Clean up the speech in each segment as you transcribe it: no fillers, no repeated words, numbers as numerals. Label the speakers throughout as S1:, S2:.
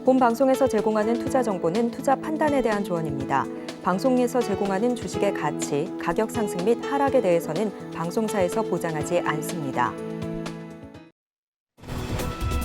S1: 본 방송에서 제공하는 투자 정보는 투자 판단에 대한 조언입니다. 방송에서 제공하는 주식의 가치, 가격 상승 및 하락에 대해서는 방송사에서 보장하지 않습니다.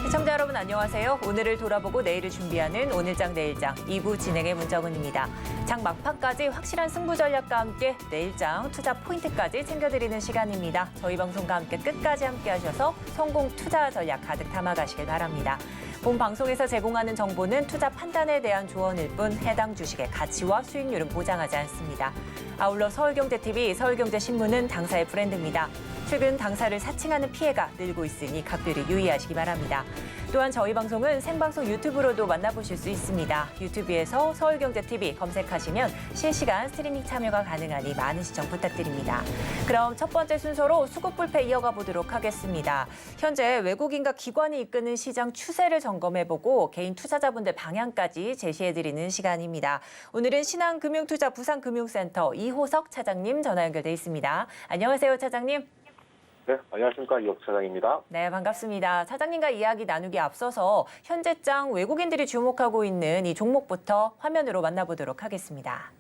S2: 시청자 여러분 안녕하세요. 오늘을 돌아보고 내일을 준비하는 오늘장 내일장 2부 진행의 문정은입니다. 장 막판까지 확실한 승부 전략과 함께 내일장 투자 포인트까지 챙겨드리는 시간입니다. 저희 방송과 함께 끝까지 함께 하셔서 성공 투자 전략 가득 담아가시길 바랍니다. 본 방송에서 제공하는 정보는 투자 판단에 대한 조언일 뿐 해당 주식의 가치와 수익률은 보장하지 않습니다. 아울러 서울경제TV, 서울경제신문은 당사의 브랜드입니다. 최근 당사를 사칭하는 피해가 늘고 있으니 각별히 유의하시기 바랍니다. 또한 저희 방송은 생방송 유튜브로도 만나보실 수 있습니다. 유튜브에서 서울경제TV 검색하시면 실시간 스트리밍 참여가 가능하니 많은 시청 부탁드립니다. 그럼 첫 번째 순서로 수급불패 이어가 보도록 하겠습니다. 현재 외국인과 기관이 이끄는 시장 추세를 점검해보고 개인 투자자분들 방향까지 제시해드리는 시간입니다. 오늘은 신한금융투자 부산금융센터 이호석 차장님 전화 연결돼 있습니다. 안녕하세요, 차장님.
S3: 네, 안녕하십니까. 이호석 차장입니다.
S2: 네, 반갑습니다. 차장님과 이야기 나누기 앞서서 현재장 외국인들이 주목하고 있는 이 종목부터 화면으로 만나보도록 하겠습니다.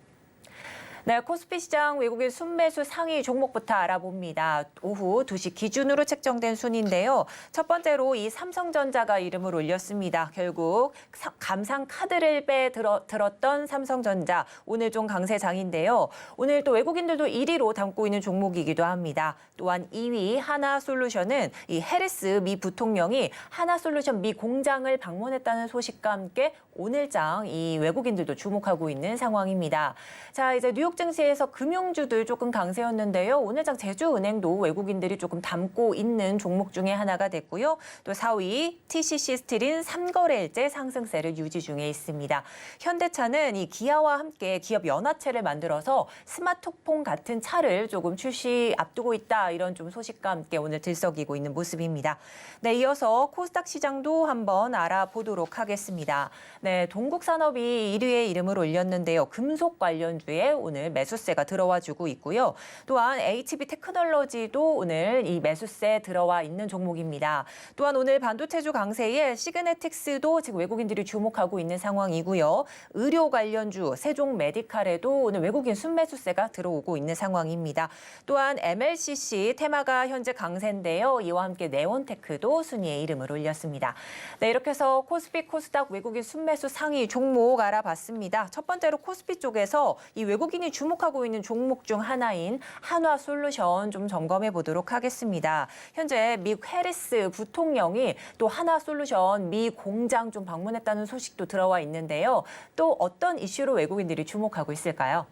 S2: 네, 코스피 시장 외국인 순매수 상위 종목부터 알아봅니다. 오후 2시 기준으로 책정된 순인데요. 첫 번째로 이 삼성전자가 이름을 올렸습니다. 결국 감상 카드를 들었던 삼성전자 오늘 좀 강세장인데요. 오늘 또 외국인들도 1위로 담고 있는 종목이기도 합니다. 또한 2위 하나솔루션은 이 해리스 미 부통령이 하나솔루션 미 공장을 방문했다는 소식과 함께 오늘장 이 외국인들도 주목하고 있는 상황입니다. 자, 이제 뉴욕 증시에서 금융주들 조금 강세였는데요. 오늘장 제주은행도 외국인들이 조금 담고 있는 종목 중에 하나가 됐고요. 또 4위 TCC 스틸은 3거래일째 상승세를 유지 중에 있습니다. 현대차는 이 기아와 함께 기업 연합체를 만들어서 스마트폰 같은 차를 조금 출시 앞두고 있다. 이런 좀 소식과 함께 오늘 들썩이고 있는 모습입니다. 네, 이어서 코스닥 시장도 한번 알아보도록 하겠습니다. 네, 동국산업이 1위에 이름을 올렸는데요. 금속 관련주에 오늘 매수세가 들어와주고 있고요. 또한 HB 테크놀로지도 오늘 이 매수세 들어와 있는 종목입니다. 또한 오늘 반도체주 강세에 시그네틱스도 지금 외국인들이 주목하고 있는 상황이고요. 의료 관련주 세종 메디칼에도 오늘 외국인 순매수세가 들어오고 있는 상황입니다. 또한 MLCC 테마가 현재 강세인데요. 이와 함께 네온테크도 순위에 이름을 올렸습니다. 네, 이렇게 해서 코스피 코스닥 외국인 순매수 상위 종목 알아봤습니다. 첫 번째로 코스피 쪽에서 이 외국인이 주목하고 있는 종목 중 하나인 한화솔루션 좀 점검해 보도록 하겠습니다. 현재 미 해리스 부통령이 또 한화솔루션 미 공장 좀 방문했다는 소식도 들어와 있는데요. 또 어떤 이슈로 외국인들이 주목하고 있을까요?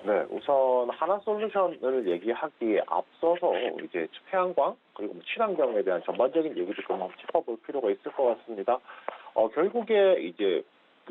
S3: 네, 우선 하나솔루션을 얘기하기에 앞서서 이제 태양광 그리고 친환경에 대한 전반적인 얘기도 좀 짚어볼 필요가 있을 것 같습니다. 결국에 이제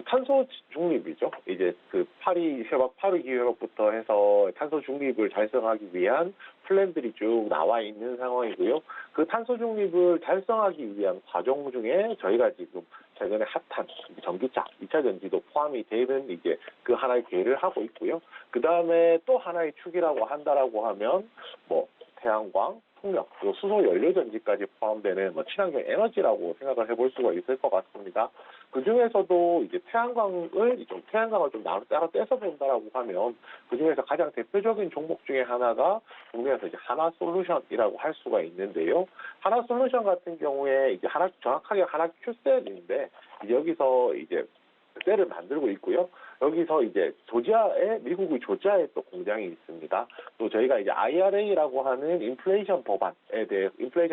S3: 탄소 중립이죠. 이제 그 파리 기후협약부터 해서 탄소 중립을 달성하기 위한 플랜들이 쭉 나와 있는 상황이고요. 그 탄소 중립을 달성하기 위한 과정 중에 저희가 지금 최근에 핫한 전기차, 2차 전지도 포함이 되는 이제 그 하나의 기회를 하고 있고요. 그 다음에 또 하나의 축이라고 한다라고 하면 뭐 태양광, 풍력, 그리고 수소 연료 전지까지 포함되는 뭐 친환경 에너지라고 생각을 해볼 수가 있을 것 같습니다. 그 중에서도 이제 태양광을 좀 따로 떼서 본다라고 하면 그 중에서 가장 대표적인 종목 중에 하나가 국내에서 이제 하나솔루션이라고 할 수가 있는데요. 하나솔루션 같은 경우에 이제 정확하게 하나 큐셀인데 여기서 이제 셀을 만들고 있고요. 여기서 이제 미국의 조지아에 또 공장이 있습니다. 또 저희가 이제 IRA라고 하는 인플레이션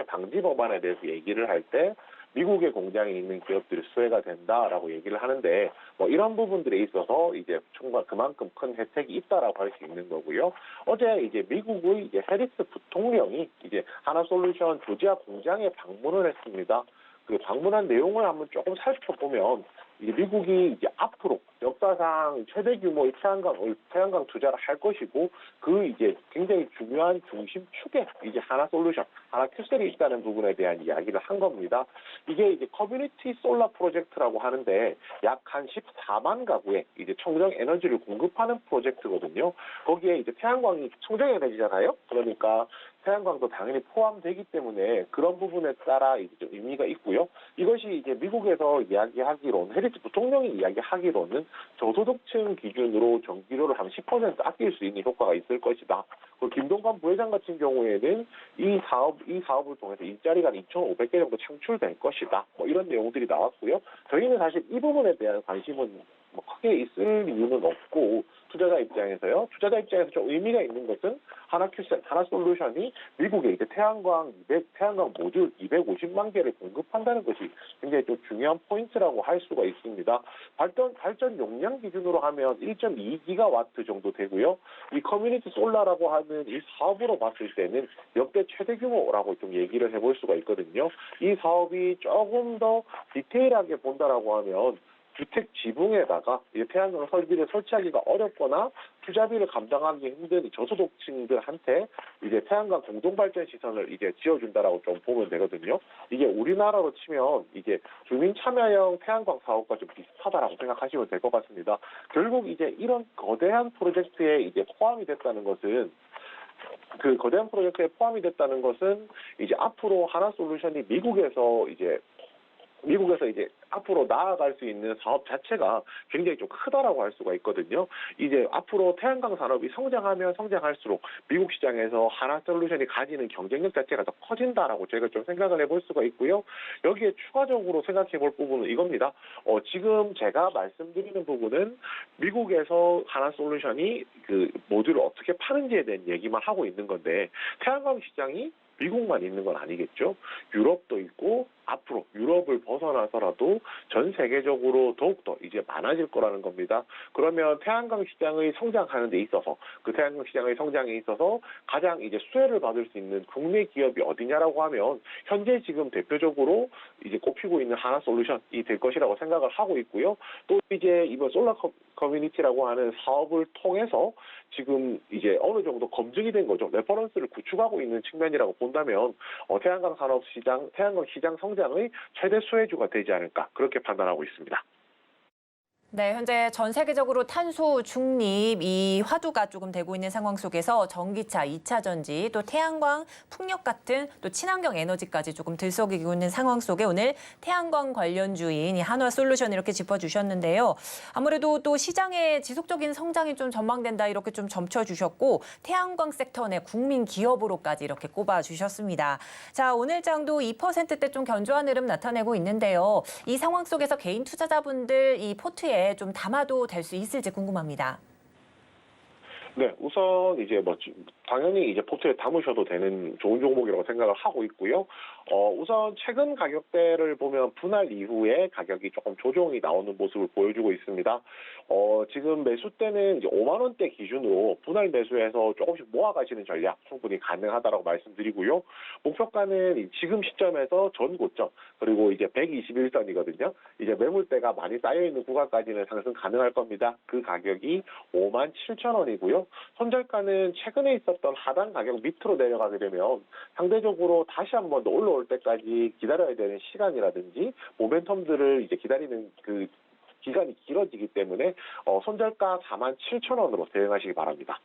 S3: 방지 법안에 대해서 얘기를 할 때 미국의 공장이 있는 기업들이 수혜가 된다라고 얘기를 하는데 뭐 이런 부분들에 있어서 이제 정말 그만큼 큰 혜택이 있다라고 할 수 있는 거고요. 어제 이제 미국의 이제 해리스 부통령이 이제 하나솔루션 조지아 공장에 방문을 했습니다. 그 방문한 내용을 한번 조금 살펴보면 이제 미국이 이제 앞으로 역사상 최대 규모의 태양광 투자를 할 것이고 그 이제 굉장히 중요한 중심축에 이제 하나솔루션, 하나큐셀이 있다는 부분에 대한 이야기를 한 겁니다. 이게 이제 커뮤니티 솔라 프로젝트라고 하는데 약 한 14만 가구에 이제 청정 에너지를 공급하는 프로젝트거든요. 거기에 이제 태양광이 청정 에너지잖아요. 그러니까 태양광도 당연히 포함되기 때문에 그런 부분에 따라 이제 좀 의미가 있고요. 이것이 이제 미국에서 이야기하기로는 해리스 부통령이 이야기하기로는 저소득층 기준으로 전기료를 한 10% 아낄 수 있는 효과가 있을 것이다. 김동관 부회장 같은 경우에는 이 사업을 통해서 일자리가 2,500개 정도 창출될 것이다. 뭐 이런 내용들이 나왔고요. 저희는 사실 이 부분에 대한 관심은 뭐 크게 있을 이유는 없고 투자자 입장에서 좀 의미가 있는 것은 하나큐셀, 하나솔루션이 미국에 이제 태양광 모듈 250만 개를 공급한다는 것이 굉장히 좀 중요한 포인트라고 할 수가 있습니다. 발전 용량 기준으로 하면 1.2기가와트 정도 되고요. 이 커뮤니티 솔라라고 하는 이 사업으로 봤을 때는 역대 최대 규모라고 좀 얘기를 해볼 수가 있거든요. 이 사업이 조금 더 디테일하게 본다라고 하면 주택 지붕에다가 태양광 설비를 설치하기가 어렵거나 투자비를 감당하기 힘든 저소득층들한테 이제 태양광 공동 발전 시설을 이제 지어준다라고 좀 보면 되거든요. 이게 우리나라로 치면 이제 주민 참여형 태양광 사업과 좀 비슷하다라고 생각하시면 될 것 같습니다. 결국 이제 이런 거대한 프로젝트에 이제 포함이 됐다는 것은 이제 앞으로 하나솔루션이 미국에서 이제 앞으로 나아갈 수 있는 사업 자체가 굉장히 좀 크다라고 할 수가 있거든요. 이제 앞으로 태양광 산업이 성장하면 성장할수록 미국 시장에서 하나솔루션이 가지는 경쟁력 자체가 더 커진다라고 저희가 좀 생각을 해볼 수가 있고요. 여기에 추가적으로 생각해 볼 부분은 이겁니다. 지금 제가 말씀드리는 부분은 미국에서 하나솔루션이 그 모듈을 어떻게 파는지에 대한 얘기만 하고 있는 건데 태양광 시장이 미국만 있는 건 아니겠죠. 유럽도 있고 앞으로 유럽을 벗어나서라도 전 세계적으로 더욱더 이제 많아질 거라는 겁니다. 그러면 태양광 시장의 성장하는 데 있어서 그 태양광 시장의 성장에 있어서 가장 이제 수혜를 받을 수 있는 국내 기업이 어디냐라고 하면 현재 지금 대표적으로 이제 꼽히고 있는 하나솔루션이 될 것이라고 생각을 하고 있고요. 또 이제 이번 솔라 커뮤니티라고 하는 사업을 통해서 지금 이제 어느 정도 검증이 된 거죠. 레퍼런스를 구축하고 있는 측면이라고 본다면 태양광 시장 성장의 최대 수혜주가 되지 않을까 그렇게 판단하고 있습니다.
S2: 네, 현재 전 세계적으로 탄소 중립 이 화두가 조금 되고 있는 상황 속에서 전기차, 2차 전지, 또 태양광, 풍력 같은 또 친환경 에너지까지 조금 들썩이고 있는 상황 속에 오늘 태양광 관련주인 이 한화솔루션 이렇게 짚어주셨는데요. 아무래도 또 시장의 지속적인 성장이 좀 전망된다 이렇게 좀 점쳐주셨고 태양광 섹터 내 국민 기업으로까지 이렇게 꼽아주셨습니다. 자, 오늘 장도 2%대 좀 견조한 흐름 나타내고 있는데요. 이 상황 속에서 개인 투자자분들 이 포트에 좀 담아도 될 수 있을지 궁금합니다.
S3: 네, 우선 이제 당연히 이제 포트에 담으셔도 되는 좋은 종목이라고 생각을 하고 있고요. 우선 최근 가격대를 보면 분할 이후에 가격이 조금 조정이 나오는 모습을 보여주고 있습니다. 지금 매수대는 이제 5만 원대 기준으로 분할 매수해서 조금씩 모아가시는 전략 충분히 가능하다라고 말씀드리고요. 목표가는 지금 시점에서 전 고점 그리고 이제 121선이거든요. 이제 매물대가 많이 쌓여 있는 구간까지는 상승 가능할 겁니다. 그 가격이 57,000원이고요. 손절가는 최근에 있었던 하단 가격 밑으로 내려가게 되면 상대적으로 다시 한번 더 올라올 때까지 기다려야 되는 시간이라든지 모멘텀들을 이제 기다리는 그 기간이 길어지기 때문에 손절가 47,000원으로 대응하시기 바랍니다.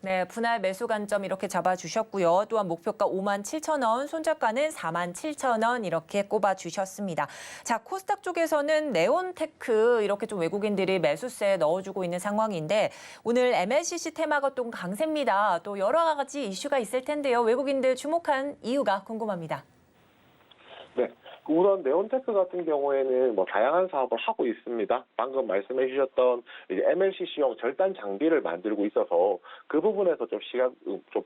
S2: 네, 분할 매수 관점 이렇게 잡아주셨고요. 또한 목표가 57,000원, 손절가는 47,000원 이렇게 꼽아주셨습니다. 자, 코스닥 쪽에서는 네온테크 이렇게 좀 외국인들이 매수세에 넣어주고 있는 상황인데 오늘 MLCC 테마가 또 강세입니다. 또 여러 가지 이슈가 있을 텐데요. 외국인들 주목한 이유가 궁금합니다.
S3: 네. 우선 네온테크 같은 경우에는 다양한 사업을 하고 있습니다. 방금 말씀해 주셨던 이제 MLCC용 절단 장비를 만들고 있어서 그 부분에서 좀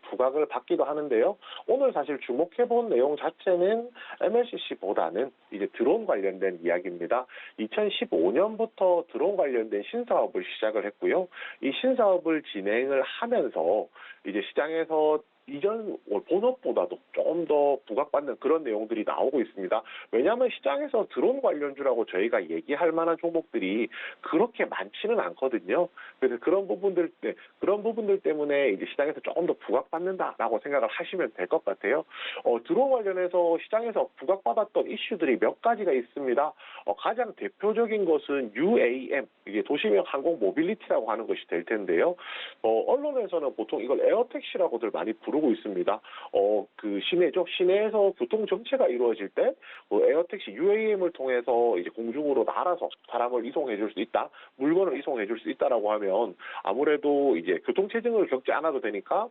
S3: 부각을 받기도 하는데요. 오늘 사실 주목해 본 내용 자체는 MLCC보다는 이제 드론 관련된 이야기입니다. 2015년부터 드론 관련된 신사업을 시작을 했고요. 이 신사업을 진행을 하면서 이제 시장에서 이전 본업보다도 조금 더 부각받는 그런 내용들이 나오고 있습니다. 왜냐하면 시장에서 드론 관련주라고 저희가 얘기할 만한 종목들이 그렇게 많지는 않거든요. 그래서 그런 부분들 때문에 이제 시장에서 조금 더 부각받는다라고 생각을 하시면 될 것 같아요. 드론 관련해서 시장에서 부각받았던 이슈들이 몇 가지가 있습니다. 가장 대표적인 것은 UAM, 이게 도시명 항공 모빌리티라고 하는 것이 될 텐데요. 언론에서는 보통 이걸 에어택시라고들 많이 부르고 있습니다. 그 시내죠. 시내에서 교통 정체가 이루어질 때 에어택시 UAM을 통해서 이제 공중으로 날아서 사람을 이송해 줄 수 있다, 물건을 이송해 줄 수 있다라고 하면 아무래도 이제 교통체증을 겪지 않아도 되니까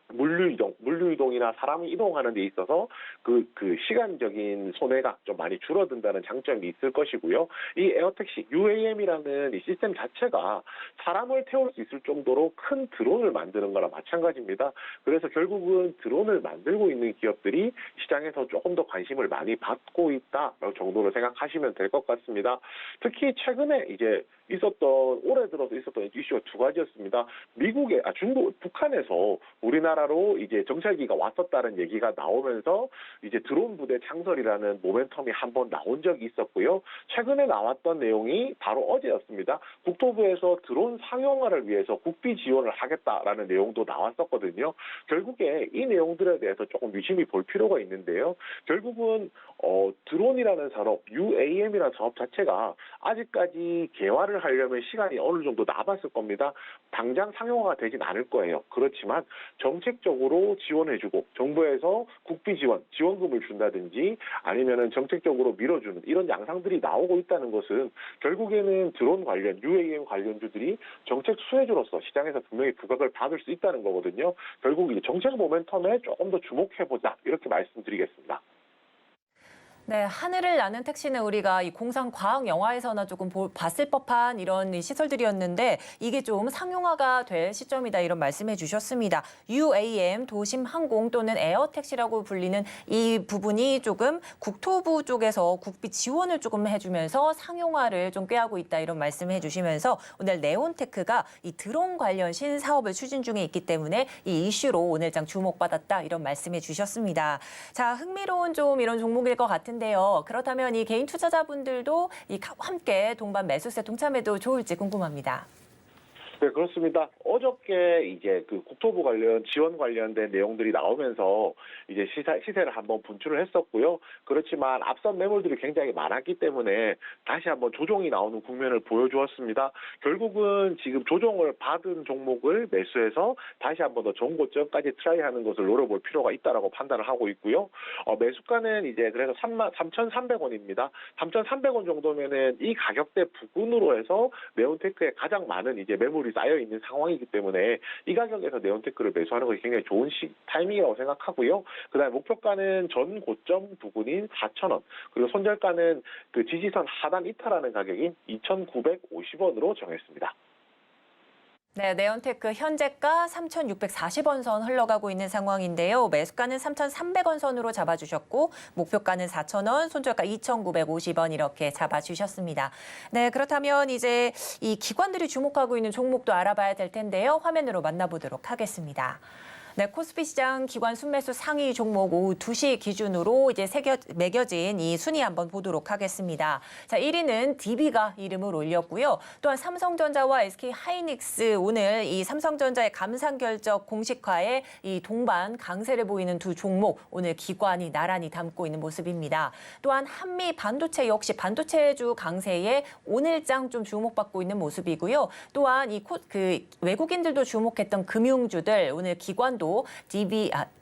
S3: 물류이동이나 사람이 이동하는 데 있어서 그 시간적인 손해가 좀 많이 줄어든다는 장점이 있을 것이고요. 이 에어택시 UAM이라는 이 시스템 자체가 사람을 태울 수 있을 정도로 큰 드론을 만드는 거나 마찬가지입니다. 그래서 결국은 드론을 만들고 있는 기업들이 시장에서 조금 더 관심을 많이 받고 있다 정도로 생각하시면 될 것 같습니다. 특히 최근에 이제 올해 들어서 있었던 이슈가 두 가지였습니다. 북한에서 우리나라로 이제 정찰기가 왔었다는 얘기가 나오면서 이제 드론 부대 창설이라는 모멘텀이 한번 나온 적이 있었고요. 최근에 나왔던 내용이 바로 어제였습니다. 국토부에서 드론 상용화를 위해서 국비 지원을 하겠다라는 내용도 나왔었거든요. 결국에 이 내용들에 대해서 조금 유심히 볼 필요가 있는데요. 결국은 드론이라는 산업, UAM이라는 사업 자체가 아직까지 개화를 하려면 시간이 어느 정도 남았을 겁니다. 당장 상용화가 되진 않을 거예요. 그렇지만 정책적으로 지원해주고 정부에서 국비 지원금을 준다든지 아니면은 정책적으로 밀어주는 이런 양상들이 나오고 있다는 것은 결국에는 드론 관련, UAM 관련주들이 정책 수혜주로서 시장에서 분명히 부각을 받을 수 있다는 거거든요. 결국 이 정책 모멘텀에 조금 더 주목해보자 이렇게 말씀드리겠습니다.
S2: 네, 하늘을 나는 택시는 우리가 이 공상 과학 영화에서나 조금 봤을 법한 이런 시설들이었는데 이게 좀 상용화가 될 시점이다 이런 말씀해 주셨습니다. UAM, 도심 항공 또는 에어택시라고 불리는 이 부분이 조금 국토부 쪽에서 국비 지원을 조금 해주면서 상용화를 좀 꾀하고 있다 이런 말씀해 주시면서 오늘 네온테크가 이 드론 관련 신사업을 추진 중에 있기 때문에 이 이슈로 오늘장 주목받았다 이런 말씀해 주셨습니다. 자, 흥미로운 좀 이런 종목일 것 같은데요. 그렇다면 이 개인 투자자분들도 함께 동반 매수세 동참해도 좋을지 궁금합니다.
S3: 네, 그렇습니다. 어저께 이제 그 국토부 관련 지원 관련된 내용들이 나오면서 이제 시세를 한번 분출을 했었고요. 그렇지만 앞선 매물들이 굉장히 많았기 때문에 다시 한번 조정이 나오는 국면을 보여주었습니다. 결국은 지금 조정을 받은 종목을 매수해서 다시 한번 더 좋은 고점까지 트라이하는 것을 노려볼 필요가 있다라고 판단을 하고 있고요. 매수가는 이제 그래서 3,300원입니다. 3,300원 정도면은 이 가격대 부근으로 해서 네온테크에 가장 많은 이제 매물이 쌓여 있는 상황이기 때문에 이 가격에서 네온테크를 매수하는 것이 굉장히 좋은 타이밍이라고 생각하고요. 그다음에 목표가는 전 고점 부근인 4,000원, 그리고 손절가는 그 지지선 하단 이탈하는 가격인 2,950원으로 정했습니다.
S2: 네, 네온테크 현재가 3,640원 선 흘러가고 있는 상황인데요. 매수가는 3,300원 선으로 잡아주셨고 목표가는 4,000원, 손절가 2,950원 이렇게 잡아주셨습니다. 네, 그렇다면 이제 이 기관들이 주목하고 있는 종목도 알아봐야 될 텐데요. 화면으로 만나보도록 하겠습니다. 네, 코스피 시장 기관 순매수 상위 종목 오후 2시 기준으로 이제 매겨진 이 순위 한번 보도록 하겠습니다. 자, 1위는 DB가 이름을 올렸고요. 또한 삼성전자와 SK하이닉스 오늘 이 삼성전자의 감산 결정 공식화에 이 동반 강세를 보이는 두 종목 오늘 기관이 나란히 담고 있는 모습입니다. 또한 한미 반도체 역시 반도체주 강세에 오늘장 좀 주목받고 있는 모습이고요. 또한 이 외국인들도 주목했던 금융주들 오늘 기관도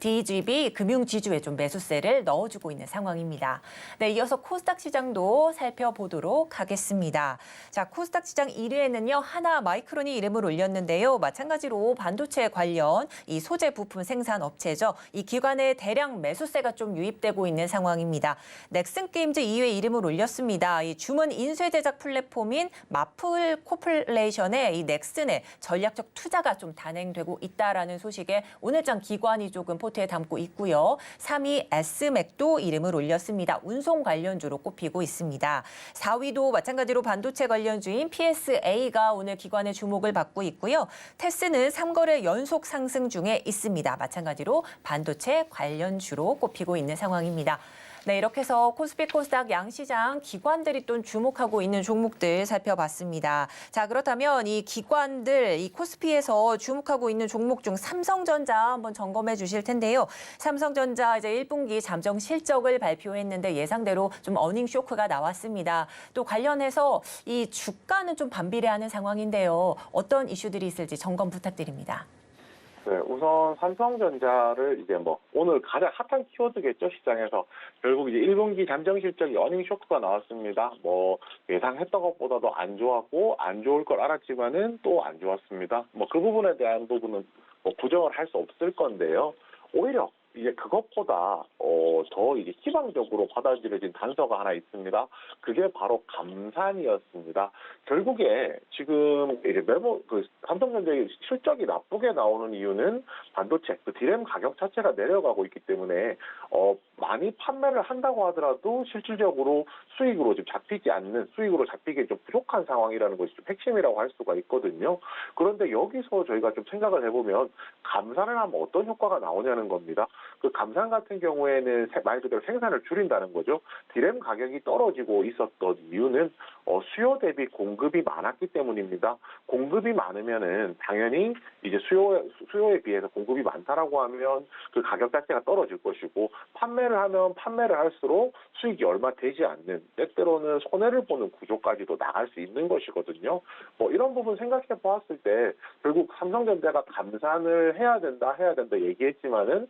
S2: DGB 금융지주에 좀 매수세를 넣어주고 있는 상황입니다. 네, 이어서 코스닥 시장도 살펴보도록 하겠습니다. 자, 코스닥 시장 1위에는요, 하나마이크론이 이름을 올렸는데요. 마찬가지로 반도체 관련 이 소재 부품 생산 업체죠. 이 기관에 대량 매수세가 좀 유입되고 있는 상황입니다. 넥슨 게임즈 2위에 이름을 올렸습니다. 이 주문 인쇄 제작 플랫폼인 마플 코플레이션의 이 넥슨의 전략적 투자가 좀 단행되고 있다라는 소식에 오늘 오늘장 기관이 조금 포트에 담고 있고요. 3위 S맥도 이름을 올렸습니다. 운송 관련주로 꼽히고 있습니다. 4위도 마찬가지로 반도체 관련주인 PSA가 오늘 기관의 주목을 받고 있고요. 테스는 3거래 연속 상승 중에 있습니다. 마찬가지로 반도체 관련주로 꼽히고 있는 상황입니다. 네, 이렇게 해서 코스피 코스닥 양시장 기관들이 또 주목하고 있는 종목들 살펴봤습니다. 자, 그렇다면 이 기관들, 이 코스피에서 주목하고 있는 종목 중 삼성전자 한번 점검해 주실 텐데요. 삼성전자 이제 1분기 잠정 실적을 발표했는데 예상대로 좀 어닝 쇼크가 나왔습니다. 또 관련해서 이 주가는 좀 반비례하는 상황인데요. 어떤 이슈들이 있을지 점검 부탁드립니다.
S3: 네, 우선 삼성전자를 이제 오늘 가장 핫한 키워드겠죠, 시장에서. 결국 이제 1분기 잠정 실적이 어닝 쇼크가 나왔습니다. 예상했던 것보다도 안 좋았고, 안 좋을 걸 알았지만은 또 안 좋았습니다. 그 부분에 대한 부분은 부정을 할 수 없을 건데요. 오히려 이제 그것보다 더 이제 희망적으로 받아들여진 단서가 하나 있습니다. 그게 바로 감산이었습니다. 결국에 지금 이제 삼성전자의 실적이 나쁘게 나오는 이유는 반도체, 디램 가격 자체가 내려가고 있기 때문에 많이 판매를 한다고 하더라도 실질적으로 수익으로 좀 수익으로 잡히기 좀 부족한 상황이라는 것이 좀 핵심이라고 할 수가 있거든요. 그런데 여기서 저희가 좀 생각을 해보면 감산을 하면 어떤 효과가 나오냐는 겁니다. 그 감산 같은 경우에는 말 그대로 생산을 줄인다는 거죠. 디램 가격이 떨어지고 있었던 이유는 수요 대비 공급이 많았기 때문입니다. 공급이 많으면은 당연히 이제 수요에 비해서 공급이 많다라고 하면 그 가격 자체가 떨어질 것이고, 판매를 하면 판매를 할수록 수익이 얼마 되지 않는, 때때로는 손해를 보는 구조까지도 나갈 수 있는 것이거든요. 이런 부분 생각해 보았을 때 결국 삼성전자가 감산을 해야 된다 얘기했지만은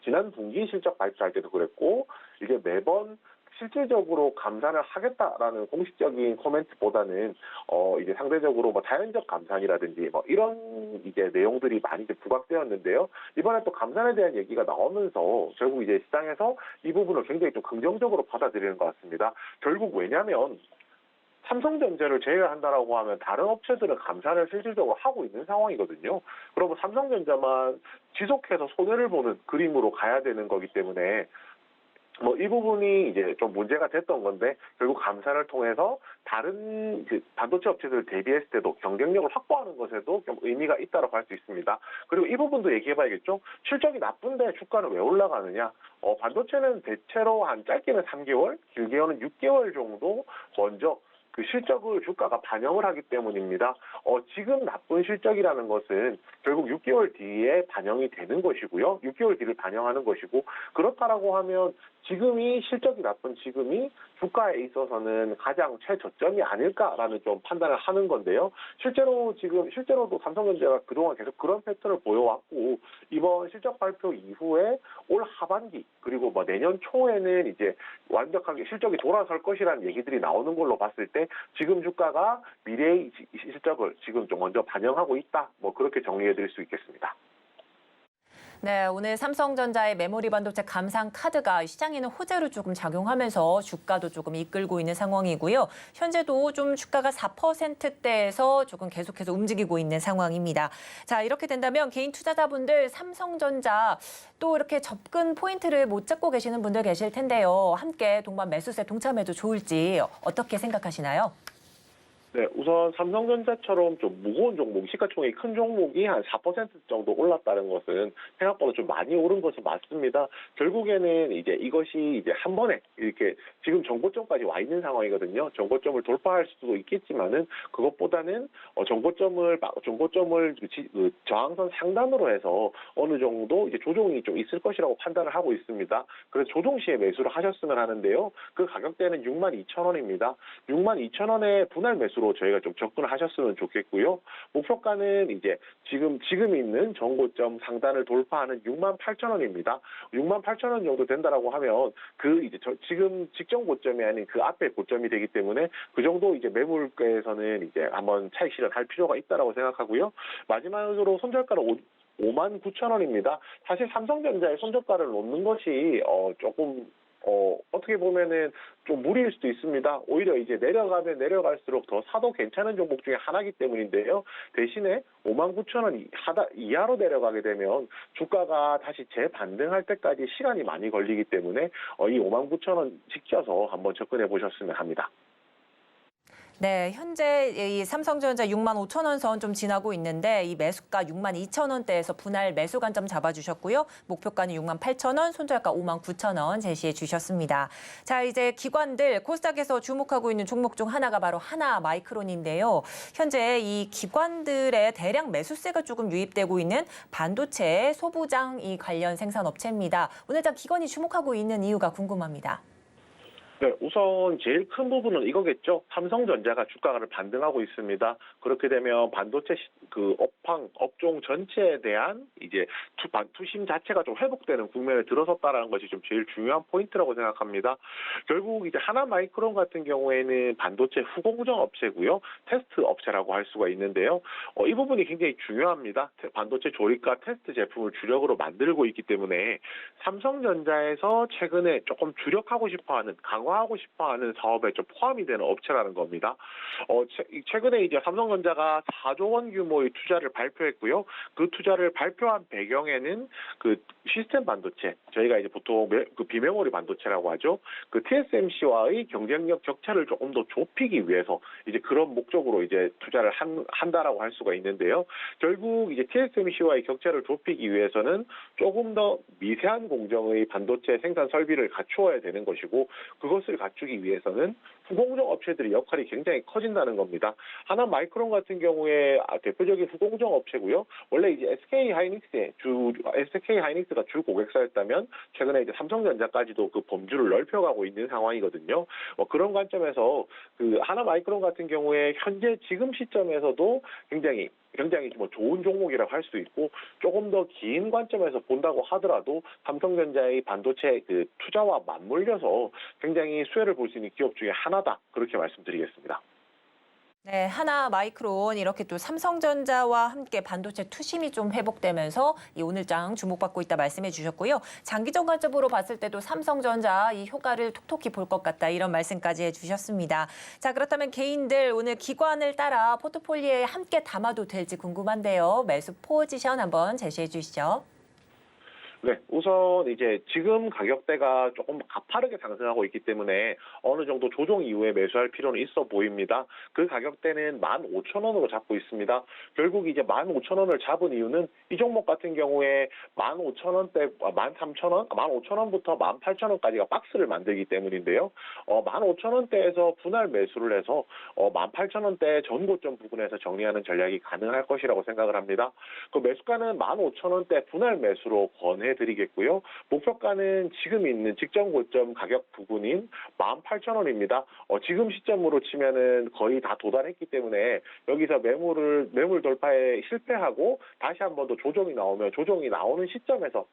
S3: 지난 분기 실적 발표할 때도 그랬고, 이게 매번 실질적으로 감산을 하겠다라는 공식적인 코멘트보다는 이제 상대적으로 자연적 감산이라든지 이런 이제 내용들이 많이 이제 부각되었는데요. 이번에 또 감산에 대한 얘기가 나오면서 결국 이제 시장에서 이 부분을 굉장히 좀 긍정적으로 받아들이는 것 같습니다. 결국 왜냐하면 삼성전자를 제외한다라고 하면 다른 업체들은 감산을 실질적으로 하고 있는 상황이거든요. 그러면 삼성전자만 지속해서 손해를 보는 그림으로 가야 되는 거기 때문에 이 부분이 이제 좀 문제가 됐던 건데, 결국 감산을 통해서 다른 반도체 업체들 대비했을 때도 경쟁력을 확보하는 것에도 좀 의미가 있다고 할 수 있습니다. 그리고 이 부분도 얘기해봐야겠죠. 실적이 나쁜데 주가는 왜 올라가느냐? 반도체는 대체로 한 짧게는 3개월, 길게는 6개월 정도 먼저 그 실적을 주가가 반영을 하기 때문입니다. 지금 나쁜 실적이라는 것은 결국 6개월 뒤에 반영이 되는 것이고요. 6개월 뒤를 반영하는 것이고, 그렇다라고 하면 지금이 실적이 나쁜 지금이 주가에 있어서는 가장 최저점이 아닐까라는 좀 판단을 하는 건데요. 실제로도 삼성전자가 그동안 계속 그런 패턴을 보여왔고, 이번 실적 발표 이후에 올 하반기 그리고 내년 초에는 이제 완벽하게 실적이 돌아설 것이라는 얘기들이 나오는 걸로 봤을 때 지금 주가가 미래의 실적을 지금 좀 먼저 반영하고 있다. 그렇게 정리해드릴 수 있겠습니다.
S2: 네, 오늘 삼성전자의 메모리 반도체 감산 카드가 시장에는 호재로 조금 작용하면서 주가도 조금 이끌고 있는 상황이고요. 현재도 좀 주가가 4%대에서 조금 계속해서 움직이고 있는 상황입니다. 자, 이렇게 된다면 개인 투자자분들 삼성전자 또 이렇게 접근 포인트를 못 잡고 계시는 분들 계실 텐데요. 함께 동반 매수세 동참해도 좋을지 어떻게 생각하시나요?
S3: 네, 우선 삼성전자처럼 좀 무거운 종목, 시가총액이 큰 종목이 한 4% 정도 올랐다는 것은 생각보다 좀 많이 오른 것은 맞습니다. 결국에는 이제 이것이 이제 한 번에 이렇게 지금 정고점까지 와 있는 상황이거든요. 정고점을 돌파할 수도 있겠지만은 그것보다는 정고점을 저항선 상단으로 해서 어느 정도 이제 조정이 좀 있을 것이라고 판단을 하고 있습니다. 그래서 조정 시에 매수를 하셨으면 하는데요. 그 가격대는 62,000원입니다. 62,000원에 분할 매수 로 저희가 좀 접근을 하셨으면 좋겠고요. 목표가는 이제 지금 있는 정고점 상단을 돌파하는 68,000원입니다. 68,000원 정도 된다라고 하면 그 이제 지금 직전 고점이 아닌 그 앞에 고점이 되기 때문에 그 정도 이제 매물가에서는 이제 한번 차익 실현할 필요가 있다라고 생각하고요. 마지막으로 손절가는 59,000원입니다. 사실 삼성전자의 손절가를 놓는 것이 조금 어떻게 보면은 좀 무리일 수도 있습니다. 오히려 이제 내려가면 내려갈수록 더 사도 괜찮은 종목 중에 하나이기 때문인데요. 대신에 59,000원 이하로 내려가게 되면 주가가 다시 재반등할 때까지 시간이 많이 걸리기 때문에 이 59,000원 지켜서 한번 접근해 보셨으면 합니다.
S2: 네, 현재 이 삼성전자 65,000원 선 좀 지나고 있는데 이 매수가 62,000원대에서 분할 매수 관점 잡아주셨고요. 목표가는 68,000원, 손절가 59,000원 제시해 주셨습니다. 자, 이제 기관들 코스닥에서 주목하고 있는 종목 중 하나가 바로 하나마이크론인데요. 현재 이 기관들의 대량 매수세가 조금 유입되고 있는 반도체 소부장 이 관련 생산업체입니다. 오늘 장 기관이 주목하고 있는 이유가 궁금합니다.
S3: 네, 우선 제일 큰 부분은 이거겠죠. 삼성전자가 주가를 반등하고 있습니다. 그렇게 되면 반도체 업종 전체에 대한 이제 투심 자체가 좀 회복되는 국면에 들어섰다라는 것이 좀 제일 중요한 포인트라고 생각합니다. 결국 이제 하나마이크론 같은 경우에는 반도체 후공정 업체고요, 테스트 업체라고 할 수가 있는데요. 이 부분이 굉장히 중요합니다. 반도체 조립과 테스트 제품을 주력으로 만들고 있기 때문에 삼성전자에서 최근에 조금 주력하고 싶어하는 강화하고 싶어하는 사업에 좀 포함이 되는 업체라는 겁니다. 최근에 이제 삼성전자가 4조 원 규모의 투자를 발표했고요. 그 투자를 발표한 배경에는 그 시스템 반도체, 저희가 이제 보통 그 비메모리 반도체라고 하죠. 그 TSMC와의 경쟁력 격차를 조금 더 좁히기 위해서 이제 그런 목적으로 이제 투자를 한다라고 할 수가 있는데요. 결국 이제 TSMC와의 격차를 좁히기 위해서는 조금 더 미세한 공정의 반도체 생산 설비를 갖추어야 되는 것이고, 그것을 갖추기 위해서는 후공정 업체들의 역할이 굉장히 커진다는 겁니다. 하나마이크론 같은 경우에 대표적인 후공정 업체고요. 원래 이제 SK하이닉스가 주 고객사였다면 최근에 이제 삼성전자까지도 그 범주를 넓혀가고 있는 상황이거든요. 그런 관점에서 그 하나마이크론 같은 경우에 현재 지금 시점에서도 굉장히 좋은 종목이라고 할 수 있고, 조금 더 긴 관점에서 본다고 하더라도 삼성전자의 반도체 그 투자와 맞물려서 굉장히 수혜를 볼 수 있는 기업 중에 하나다, 그렇게 말씀드리겠습니다.
S2: 네, 하나마이크론 이렇게 또 삼성전자와 함께 반도체 투심이 좀 회복되면서 이 오늘장 주목받고 있다 말씀해 주셨고요. 장기적 관점으로 봤을 때도 삼성전자 이 효과를 톡톡히 볼 것 같다, 이런 말씀까지 해주셨습니다. 자, 그렇다면 개인들 오늘 기관을 따라 포트폴리오에 함께 담아도 될지 궁금한데요. 매수 포지션 한번 제시해 주시죠.
S3: 네, 우선 이제 지금 가격대가 조금 가파르게 상승하고 있기 때문에 어느 정도 조정 이후에 매수할 필요는 있어 보입니다. 그 가격대는 15,000원으로 잡고 있습니다. 결국 이제 15,000원을 잡은 이유는 이 종목 같은 경우에 15,000원대, 13,000원, 15,000원부터 18,000원까지가 박스를 만들기 때문인데요. 15,000원대에서 분할 매수를 해서 18,000원대 전고점 부근에서 정리하는 전략이 가능할 것이라고 생각을 합니다. 그 매수가는 15,000원대 분할 매수로 권해드리겠고요. 목표가는 지금 있는 직전 고점 가격 부근인 18,000원입니다. 지금 시점으로 치면은 거의 다 도달했기 때문에 여기서 매물 돌파에 실패하고 다시 한 번 더 조정이 나오면 조정이 나오는 시점에서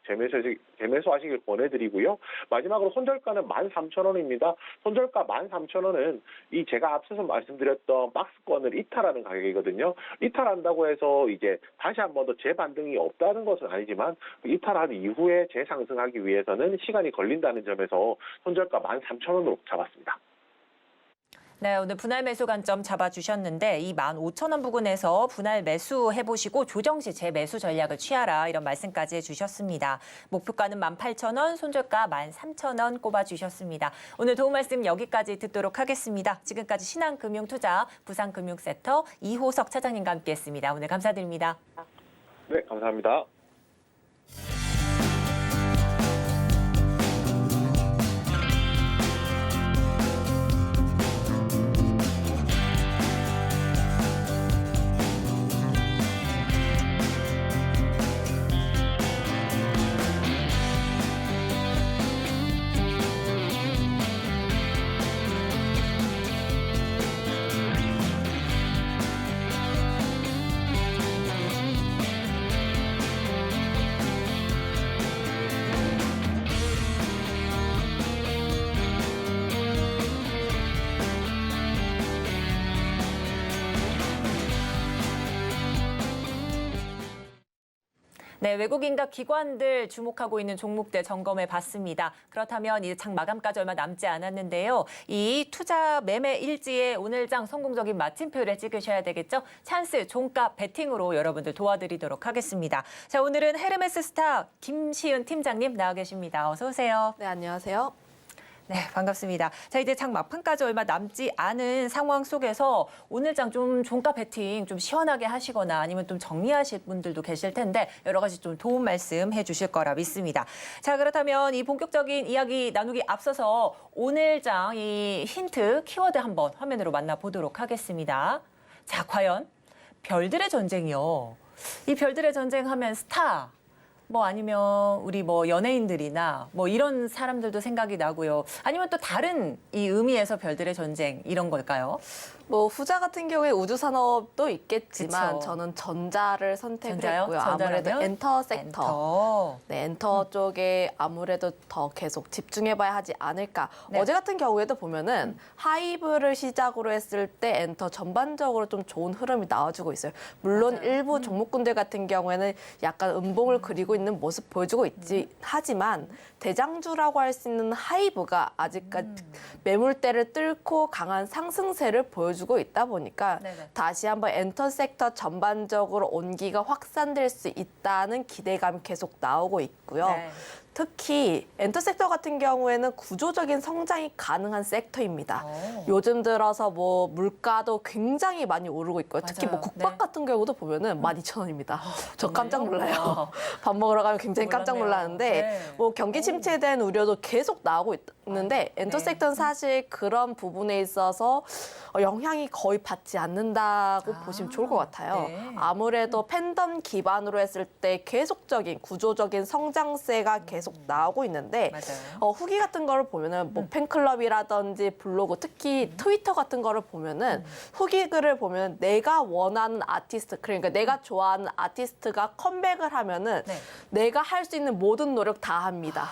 S3: 재매수하시길 권해드리고요. 마지막으로 손절가는 13,000원입니다. 손절가 13,000원은 이 제가 앞서서 말씀드렸던 박스권을 이탈하는 가격이거든요. 이탈한다고 해서 이제 다시 한 번 더 재반등이 없다는 것은 아니지만, 이탈한 이후에 재상승하기 위해서는 시간이 걸린다는 점에서 손절가 13,000원으로 잡았습니다.
S2: 네, 오늘 분할 매수 관점 잡아주셨는데 이 15,000원 부근에서 분할 매수 해보시고 조정 시 재매수 전략을 취하라, 이런 말씀까지 해주셨습니다. 목표가는 18,000원, 손절가 13,000원 꼽아주셨습니다. 오늘 도움 말씀 여기까지 듣도록 하겠습니다. 지금까지 신한금융투자 부산금융센터 이호석 차장님과 함께했습니다. 오늘 감사드립니다.
S3: 네, 감사합니다.
S2: 네, 외국인과 기관들 주목하고 있는 종목들 점검해 봤습니다. 그렇다면 이제 장 마감까지 얼마 남지 않았는데요. 이 투자 매매 일지에 오늘장 성공적인 마침표를 찍으셔야 되겠죠. 찬스 종가 베팅으로 여러분들 도와드리도록 하겠습니다. 자, 오늘은 헤르메스 스타 김시은 팀장님 나와 계십니다. 어서 오세요.
S4: 네, 안녕하세요.
S2: 네, 반갑습니다. 자, 이제 장 막판까지 얼마 남지 않은 상황 속에서 오늘 장 좀 종가 베팅 좀 시원하게 하시거나 아니면 좀 정리하실 분들도 계실 텐데 여러 가지 좀 도움 말씀 해주실 거라 믿습니다. 자, 그렇다면 이 본격적인 이야기 나누기 앞서서 오늘 장 이 힌트 키워드 한번 화면으로 만나보도록 하겠습니다. 자, 과연 별들의 전쟁이요. 이 별들의 전쟁 하면 스타. 뭐 아니면 우리 뭐 연예인들이나 뭐 이런 사람들도 생각이 나고요. 아니면 또 다른 이 의미에서 별들의 전쟁 이런 걸까요?
S4: 뭐 후자 같은 경우에 우주 산업도 있겠지만
S2: 그쵸.
S4: 저는 전자를 선택을
S2: 전자요?
S4: 했고요. 아무래도
S2: 전자라면?
S4: 엔터 섹터.
S2: 엔터.
S4: 네, 엔터 쪽에 아무래도 더 계속 집중해봐야 하지 않을까.
S2: 네.
S4: 어제 같은 경우에도 보면은 하이브를 시작으로 했을 때 엔터 전반적으로 좀 좋은 흐름이 나와주고 있어요. 물론
S2: 맞아요.
S4: 일부 종목군들 같은 경우에는 약간 음봉을 그리고 있는 모습 보여주고 있지 하지만 대장주라고 할 수 있는 하이브가 아직까지 매물대를 뚫고 강한 상승세를 보여주고 있다 보니까
S2: 네네.
S4: 다시 한번 엔터 섹터 전반적으로 온기가 확산될 수 있다는 기대감이 계속 나오고 있고요.
S2: 네.
S4: 특히 엔터 섹터 같은 경우에는 구조적인 성장이 가능한 섹터입니다.
S2: 오.
S4: 요즘 들어서 뭐 물가도 굉장히 많이 오르고 있고요. 특히 뭐
S2: 맞아요.
S4: 국밥
S2: 네.
S4: 같은 경우도 보면은 12,000원입니다. 저 깜짝
S2: 정말요?
S4: 놀라요.
S2: 와.
S4: 밥 먹으러 가면 굉장히 깜짝
S2: 몰랐네요.
S4: 놀랐는데
S2: 네.
S4: 뭐 경기 침체에 대한 우려도 계속 나오고 있는데 엔터
S2: 네.
S4: 섹터는 사실 그런 부분에 있어서 영향이 거의 받지 않는다고
S2: 아,
S4: 보시면 좋을 것 같아요.
S2: 네.
S4: 아무래도 팬덤 기반으로 했을 때 계속적인 구조적인 성장세가 계속 나오고 있는데
S2: 맞아요.
S4: 후기 같은 거를 보면은 뭐 팬클럽이라든지 블로그 특히 트위터 같은 거를 보면은 후기 글을 보면 내가 원하는 아티스트 그러니까 내가 좋아하는 아티스트가 컴백을 하면은
S2: 네.
S4: 내가 할 수 있는 모든 노력 다 합니다.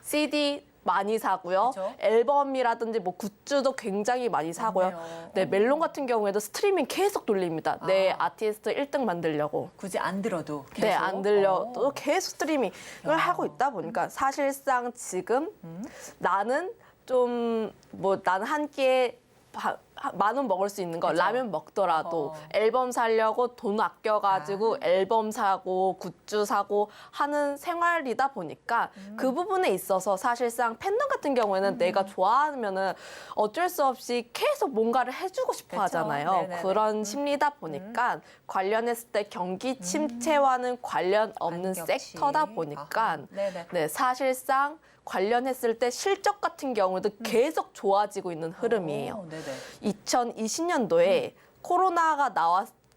S4: CD 많이 사고요.
S2: 그죠?
S4: 앨범이라든지 뭐 굿즈도 굉장히 많이 사고요.
S2: 맞네요.
S4: 네, 멜론 같은 경우에도 스트리밍 계속 돌립니다. 내
S2: 아.
S4: 아티스트 1등 만들려고.
S2: 굳이 안 들어도 계속.
S4: 네, 안 들려도
S2: 오.
S4: 계속 스트리밍을
S2: 야.
S4: 하고 있다 보니까 사실상 지금 나는 좀 뭐 나는 한 끼에 만 원 먹을 수 있는 거
S2: 그죠.
S4: 라면 먹더라도
S2: 어허.
S4: 앨범 사려고 돈 아껴가지고
S2: 아.
S4: 앨범 사고 굿즈 사고 하는 생활이다 보니까 그 부분에 있어서 사실상 팬덤 같은 경우에는 내가 좋아하면은 어쩔 수 없이 계속 뭔가를 해주고 싶어
S2: 그쵸.
S4: 하잖아요.
S2: 네네네.
S4: 그런 심리다 보니까 관련했을 때 경기 침체와는 관련 없는
S2: 관계없이.
S4: 섹터다 보니까
S2: 아하. 네네.
S4: 네, 사실상 관련했을 때 실적 같은 경우도 계속 좋아지고 있는 흐름이에요.
S2: 오, 네네.
S4: 2020년도에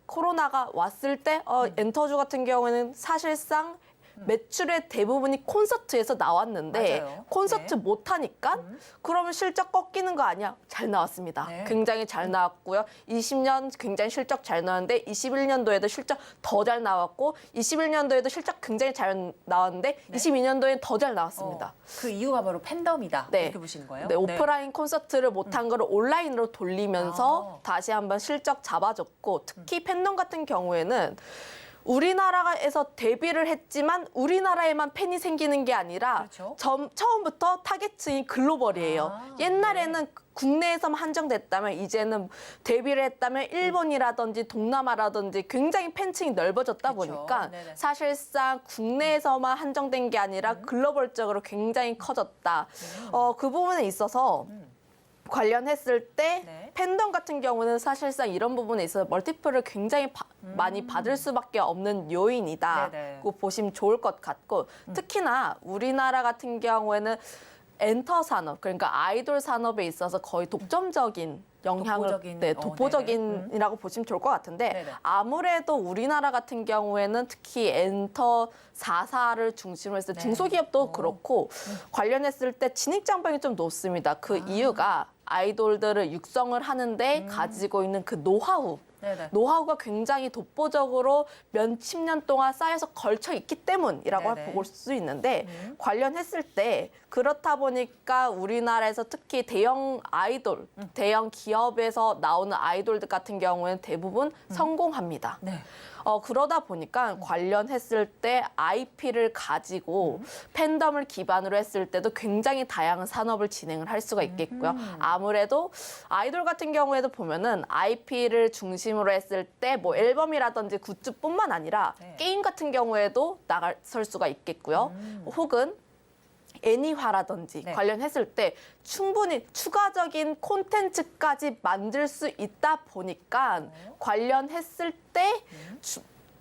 S4: 코로나가 왔을 때 엔터주 같은 경우에는 사실상 매출의 대부분이 콘서트에서 나왔는데
S2: 맞아요.
S4: 콘서트
S2: 네.
S4: 못 하니까 그러면 실적 꺾이는 거 아니야? 잘 나왔습니다.
S2: 네.
S4: 굉장히 잘 나왔고요. 20년 굉장히 실적 잘 나왔는데 21년도에도 실적 더 잘 나왔고 21년도에도 실적 굉장히 잘 나왔는데 22년도엔 더 잘 나왔습니다.
S2: 그 이유가 바로 팬덤이다.
S4: 네.
S2: 이렇게 보시는 거예요?
S4: 네, 오프라인 콘서트를 못한 거를 온라인으로 돌리면서 다시 한번 실적 잡아줬고 특히 팬덤 같은 경우에는 우리나라에서 데뷔를 했지만 우리나라에만 팬이 생기는 게 아니라
S2: 그렇죠.
S4: 처음부터 타겟층이 글로벌이에요.
S2: 아,
S4: 옛날에는 국내에서만 한정됐다면 이제는 데뷔를 했다면 일본이라든지 동남아라든지 굉장히 팬층이 넓어졌다
S2: 그렇죠.
S4: 보니까
S2: 네네.
S4: 사실상 국내에서만 한정된 게 아니라 글로벌적으로 굉장히 커졌다. 그 부분에 있어서 관련했을 때
S2: 네.
S4: 팬덤 같은 경우는 사실상 이런 부분에 있어서 멀티플을 굉장히 많이 받을 수밖에 없는 요인이다.
S2: 네네.
S4: 고 보시면 좋을 것 같고 특히나 우리나라 같은 경우에는 엔터 산업 그러니까 아이돌 산업에 있어서 거의 독점적인 영향을
S2: 독보적인,
S4: 네,
S2: 네네.
S4: 독보적인이라고 보시면 좋을 것 같은데
S2: 네네.
S4: 아무래도 우리나라 같은 경우에는 특히 엔터 4사를 중심으로 해서
S2: 네.
S4: 중소기업도 그렇고 관련했을 때 진입장벽이 좀 높습니다. 그 이유가 아이돌들을 육성을 하는데 가지고 있는 그 노하우
S2: 네네.
S4: 노하우가 굉장히 독보적으로 몇십 년 동안 쌓여서 걸쳐 있기 때문이라고
S2: 네네.
S4: 볼 수 있는데 관련했을 때 그렇다 보니까 우리나라에서 특히 대형 아이돌, 대형 기업에서 나오는 아이돌들 같은 경우에는 대부분 성공합니다.
S2: 네.
S4: 그러다 보니까 관련했을 때 IP를 가지고 팬덤을 기반으로 했을 때도 굉장히 다양한 산업을 진행을 할 수가 있겠고요. 아무래도 아이돌 같은 경우에도 보면은 IP를 중심으로 했을 때 뭐 앨범이라든지 굿즈뿐만 아니라
S2: 네.
S4: 게임 같은 경우에도 나설 수가 있겠고요. 혹은 애니화라든지
S2: 네.
S4: 관련했을 때 충분히 추가적인 콘텐츠까지 만들 수 있다 보니까 관련했을 때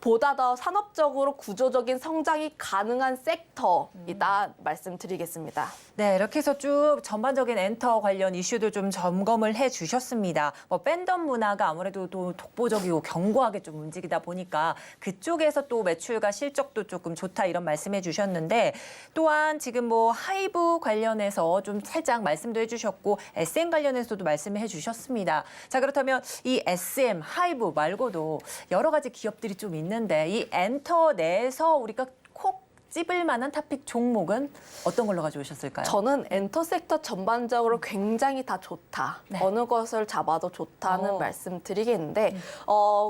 S4: 보다 더 산업적으로 구조적인 성장이 가능한 섹터이다 말씀드리겠습니다.
S2: 네, 이렇게 해서 쭉 전반적인 엔터 관련 이슈도 좀 점검을 해 주셨습니다. 뭐 팬덤 문화가 아무래도 또 독보적이고 견고하게 좀 움직이다 보니까 그쪽에서 또 매출과 실적도 조금 좋다 이런 말씀해 주셨는데 또한 지금 뭐 하이브 관련해서 좀 살짝 말씀도 해 주셨고 SM 관련해서도 말씀해 주셨습니다. 자, 그렇다면 이 SM, 하이브 말고도 여러 가지 기업들이 좀 있는데 이 엔터 내에서 우리가 콕 찝을 만한 탑픽 종목은 어떤 걸로 가져오셨을까요?
S4: 저는 엔터 섹터 전반적으로 굉장히 다 좋다.
S2: 네.
S4: 어느 것을 잡아도 좋다는
S2: 어.
S4: 말씀 드리겠는데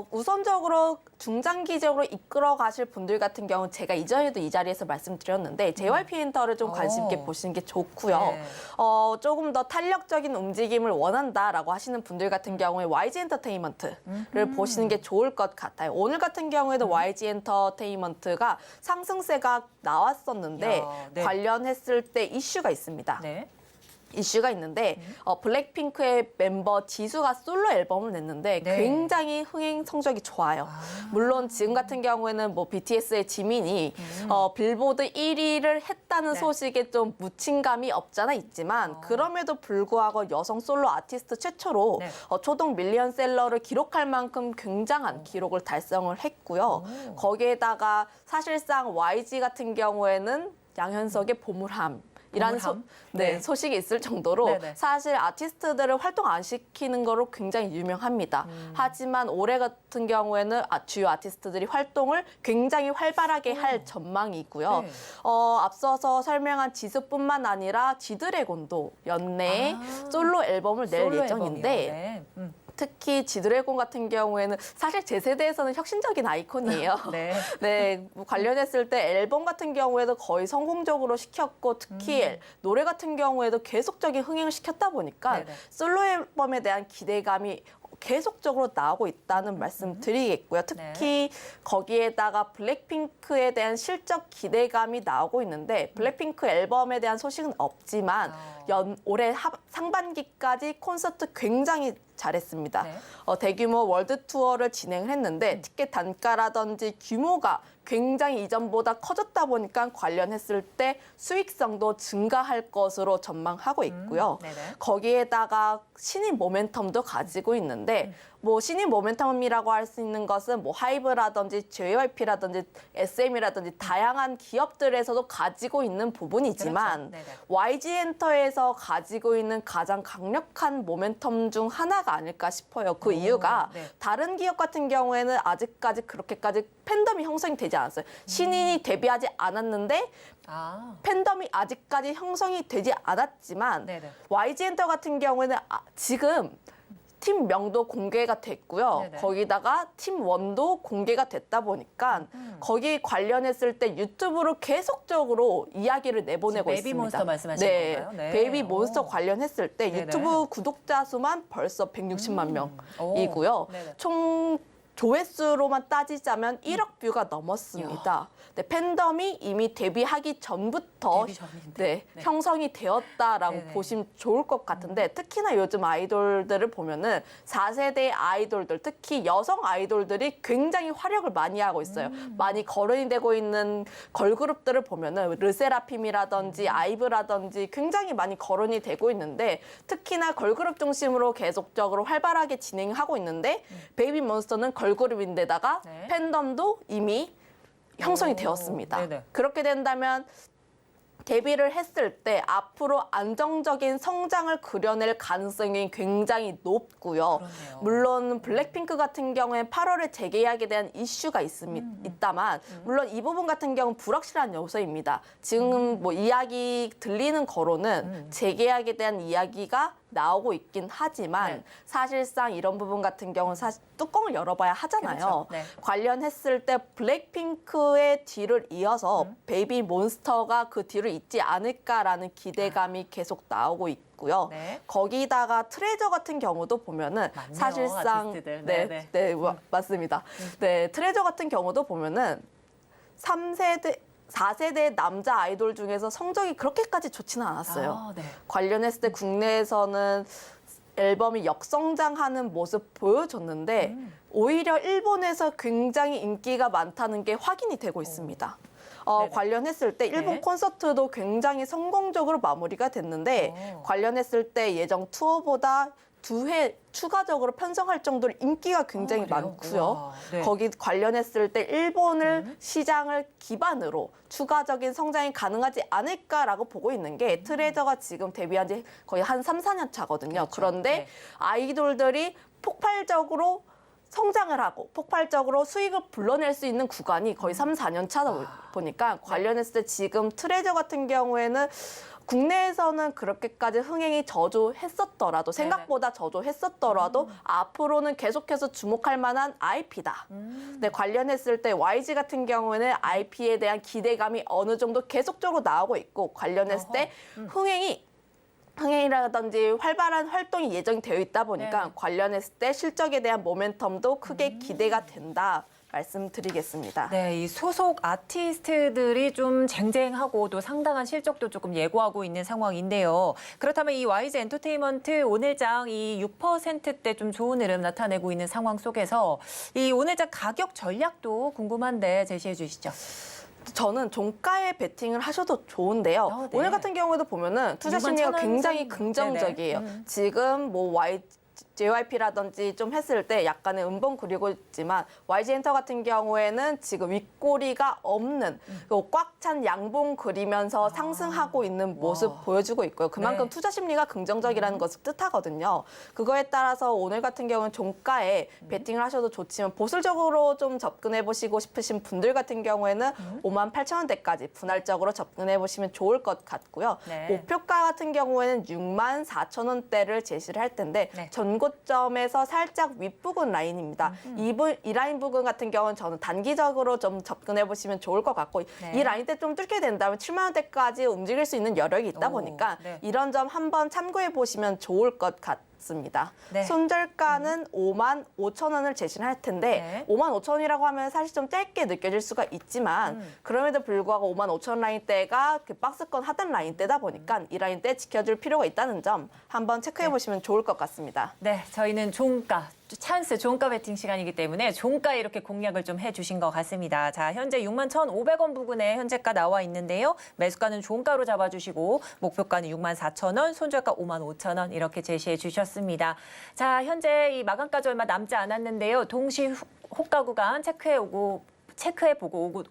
S4: 우선적으로 중장기적으로 이끌어 가실 분들 같은 경우는 제가 이전에도 이 자리에서 말씀드렸는데 JYP 엔터를 좀 관심 있게 보시는 게 좋고요.
S2: 네.
S4: 조금 더 탄력적인 움직임을 원한다라고 하시는 분들 같은 경우에 YG 엔터테인먼트를 보시는 게 좋을 것 같아요. 오늘 같은 경우에도 YG 엔터테인먼트가 상승세가 나왔었는데
S2: 야, 네.
S4: 관련했을 때 이슈가 있습니다.
S2: 네.
S4: 이슈가 있는데 블랙핑크의 멤버 지수가 솔로 앨범을 냈는데
S2: 네.
S4: 굉장히 흥행 성적이 좋아요. 물론 지금 같은 경우에는 뭐 BTS의 지민이 빌보드 1위를 했다는
S2: 네.
S4: 소식에 좀 묻힌감이 없잖아 있지만 그럼에도 불구하고 여성 솔로 아티스트 최초로
S2: 네.
S4: 초동 밀리언셀러를 기록할 만큼 굉장한 기록을 달성을 했고요. 거기에다가 사실상 YG 같은 경우에는 양현석의 보물함 이라는
S2: 보물함?
S4: 네,
S2: 네.
S4: 소식이 있을 정도로
S2: 네네.
S4: 사실 아티스트들을 활동 안 시키는 거로 굉장히 유명합니다. 하지만 올해 같은 경우에는 주요 아티스트들이 활동을 굉장히 활발하게 할 전망이고요.
S2: 네.
S4: 앞서서 설명한 지수뿐만 아니라 지드래곤도 연내에 솔로 앨범을 낼
S2: 솔로
S4: 예정인데
S2: 앨범이요. 네.
S4: 특히 지드래곤 같은 경우에는 사실 제 세대에서는 혁신적인 아이콘이에요.
S2: 네.
S4: 네, 뭐 관련했을 때 앨범 같은 경우에도 거의 성공적으로 시켰고 특히 노래 같은 경우에도 계속적인 흥행을 시켰다 보니까
S2: 네네.
S4: 솔로 앨범에 대한 기대감이 계속적으로 나오고 있다는 말씀 드리겠고요. 특히 거기에다가 블랙핑크에 대한 실적 기대감이 나오고 있는데 블랙핑크 앨범에 대한 소식은 없지만 올해 상반기까지 콘서트 굉장히 잘했습니다.
S2: 네.
S4: 대규모 월드 투어를 진행을 했는데 티켓 단가라든지 규모가 굉장히 이전보다 커졌다 보니까 관련했을 때 수익성도 증가할 것으로 전망하고 있고요.
S2: 네네.
S4: 거기에다가 신인 모멘텀도 가지고 있는데 뭐 신인 모멘텀이라고 할 수 있는 것은 뭐 하이브라든지 JYP라든지 SM이라든지 다양한 기업들에서도 가지고 있는 부분이지만
S2: 그렇죠. 네네.
S4: YG 엔터에서 가지고 있는 가장 강력한 모멘텀 중 하나가 아닐까 싶어요. 그 이유가
S2: 네.
S4: 다른 기업 같은 경우에는 아직까지 그렇게까지 팬덤이 형성이 되지 않았어요. 신인이 데뷔하지 않았는데
S2: 아.
S4: 팬덤이 아직까지 형성이 되지 않았지만
S2: 네네.
S4: YG 엔터 같은 경우에는 지금 팀명도 공개가 됐고요.
S2: 네네.
S4: 거기다가 팀원도 공개가 됐다 보니까 거기 관련했을 때 유튜브로 계속적으로 이야기를 내보내고
S2: 지금
S4: 있습니다.
S2: 베이비몬스터 말씀하시는 건가요? 네.
S4: 베이비몬스터
S2: 오.
S4: 관련했을 때
S2: 네네.
S4: 유튜브 구독자 수만 벌써 160만 명이고요.
S2: 오. 네네.
S4: 총 조회수로만 따지자면 1억 뷰가 넘었습니다. 네, 팬덤이 이미 데뷔하기 전부터
S2: 데뷔 전인데.
S4: 네,
S2: 네.
S4: 형성이 되었다라고
S2: 네네.
S4: 보시면 좋을 것 같은데 특히나 요즘 아이돌들을 보면은 4세대 아이돌들, 특히 여성 아이돌들이 굉장히 활약을 많이 하고 있어요. 많이 거론이 되고 있는 걸그룹들을 보면은 르세라핌이라든지 아이브라든지 굉장히 많이 거론이 되고 있는데 특히나 걸그룹 중심으로 계속적으로 활발하게 진행하고 있는데 베이비몬스터는 걸그룹인데다가
S2: 네.
S4: 팬덤도 이미 형성이
S2: 오,
S4: 되었습니다.
S2: 네네.
S4: 그렇게 된다면 데뷔를 했을 때 앞으로 안정적인 성장을 그려낼 가능성이 굉장히 높고요.
S2: 그렇네요.
S4: 물론 블랙핑크 같은 경우에 8월에 재계약에 대한 이슈가 있다만 물론 이 부분 같은 경우는 불확실한 요소입니다. 지금 뭐 이야기 들리는 거로는 재계약에 대한 이야기가 나오고 있긴 하지만
S2: 네.
S4: 사실상 이런 부분 같은 경우는 사실 뚜껑을 열어봐야 하잖아요.
S2: 그렇죠. 네.
S4: 관련했을 때 블랙핑크의 뒤를 이어서 베이비 몬스터가 그 뒤를 잇지 않을까라는 기대감이 계속 나오고 있고요.
S2: 네.
S4: 거기다가 트레저 같은 경우도 보면은
S2: 많네요,
S4: 사실상
S2: 아티스트들.
S4: 네,
S2: 네,
S4: 네, 맞습니다. 네, 트레저 같은 경우도 보면은 3세대 4세대 남자 아이돌 중에서 성적이 그렇게까지 좋지는 않았어요.
S2: 아, 네.
S4: 관련했을 때 국내에서는 앨범이 역성장하는 모습 보여줬는데 오히려 일본에서 굉장히 인기가 많다는 게 확인이 되고 있습니다.
S2: 네네.
S4: 관련했을 때 일본
S2: 네.
S4: 콘서트도 굉장히 성공적으로 마무리가 됐는데 관련했을 때 예정 투어보다 2회 추가적으로 편성할 정도로 인기가 굉장히
S2: 그래요?
S4: 많고요.
S2: 우와, 네.
S4: 거기 관련했을 때 일본을 시장을 기반으로 추가적인 성장이 가능하지 않을까라고 보고 있는 게 트레저가 지금 데뷔한 지 거의 한 3, 4년 차거든요.
S2: 그렇죠.
S4: 그런데
S2: 네.
S4: 아이돌들이 폭발적으로 성장을 하고 폭발적으로 수익을 불러낼 수 있는 구간이 거의 3, 4년 차다 보니까 관련했을 때 지금 트레저 같은 경우에는 국내에서는 그렇게까지 흥행이 저조했었더라도 생각보다 저조했었더라도 앞으로는 계속해서 주목할 만한 IP다. 근데 관련했을 때 YG 같은 경우에는 IP에 대한 기대감이 어느 정도 계속적으로 나오고 있고 관련했을 때 흥행이라든지 활발한 활동이 예정이 되어 있다 보니까
S2: 네.
S4: 관련했을 때 실적에 대한 모멘텀도 크게 기대가 된다. 말씀드리겠습니다.
S2: 네, 이 소속 아티스트들이 좀 쟁쟁하고 또 상당한 실적도 조금 예고하고 있는 상황인데요. 그렇다면 이 YG 엔터테인먼트 오늘장 이 6%대 좀 좋은 흐름 나타내고 있는 상황 속에서 이 오늘장 가격 전략도 궁금한데 제시해 주시죠.
S4: 저는 종가에 베팅을 하셔도 좋은데요.
S2: 네.
S4: 오늘 같은 경우에도 보면은 투자 심리가
S2: 61,000원
S4: 굉장히
S2: 선.
S4: 긍정적이에요.
S2: 네네.
S4: 지금 뭐 JYP라든지 좀 했을 때 약간의 음봉 그리고 있지만 YG 엔터 같은 경우에는 지금 윗꼬리가 없는 꽉 찬 양봉 그리면서 상승하고 있는 모습 보여주고 있고요. 그만큼
S2: 네.
S4: 투자 심리가 긍정적이라는 것을 뜻하거든요. 그거에 따라서 오늘 같은 경우는 종가에 베팅을 하셔도 좋지만 보수적으로 좀 접근해 보시고 싶으신 분들 같은 경우에는 58,000원대까지 분할적으로 접근해 보시면 좋을 것 같고요.
S2: 네.
S4: 목표가 같은 경우에는 64,000원대를 제시를 할 텐데
S2: 네.
S4: 전고점에서 살짝 윗부근 라인입니다. 이 라인 부근 같은 경우는 저는 단기적으로 좀 접근해 보시면 좋을 것 같고
S2: 네.
S4: 이 라인 때 좀 뚫게 된다면 7만 원대까지 움직일 수 있는 여력이 있다
S2: 오,
S4: 보니까
S2: 네.
S4: 이런 점 한번 참고해 보시면 좋을 것 같습니다.
S2: 네.
S4: 손절가는 55,000원을 제시를 할 텐데
S2: 네.
S4: 55,000원이라고 하면 사실 좀 짧게 느껴질 수가 있지만 그럼에도 불구하고 55,000원 라인대가 그 박스권 하단 라인대다 보니까 이 라인대 지켜줄 필요가 있다는 점 한번 체크해 보시면 좋을 것 같습니다.
S2: 네, 저희는 종가, 찬스 종가 베팅 시간이기 때문에 종가에 이렇게 공략을 좀 해주신 것 같습니다. 자, 현재 61,500원 부근에 현재가 나와 있는데요. 매수가는 종가로 잡아주시고 목표가는 64,000원, 손절가 55,000원 이렇게 제시해 주셨습니다. 자, 현재 이 마감까지 얼마 남지 않았는데요. 동시 호가 구간 체크해보고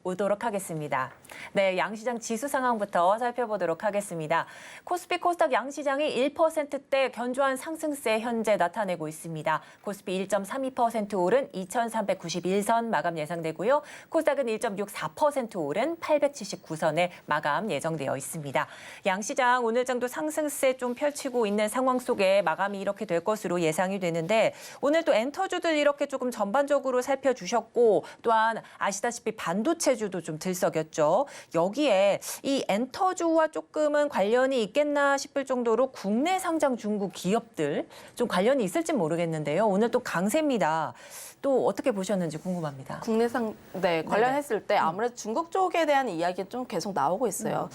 S2: 오도록 하겠습니다. 네, 양시장 지수 상황부터 살펴보도록 하겠습니다. 코스피 코스닥 양시장이 1%대 견조한 상승세 현재 나타내고 있습니다. 코스피 1.32% 오른 2,391선 마감 예상되고요. 코스닥은 1.64% 오른 879선에 마감 예정되어 있습니다. 양시장 오늘장도 상승세 좀 펼치고 있는 상황 속에 마감이 이렇게 될 것으로 예상이 되는데 오늘 또 엔터주들 이렇게 조금 전반적으로 살펴주셨고 또한 아시다시피 반도체주도 좀 들썩였죠. 여기에 이 엔터주와 조금은 관련이 있겠나 싶을 정도로 국내 상장 중국 기업들 좀 관련이 있을지 모르겠는데요. 오늘 또 강세입니다. 또 어떻게 보셨는지 궁금합니다.
S4: 국내상 관련했을 때 아무래도 중국 쪽에 대한 이야기 좀 계속 나오고 있어요.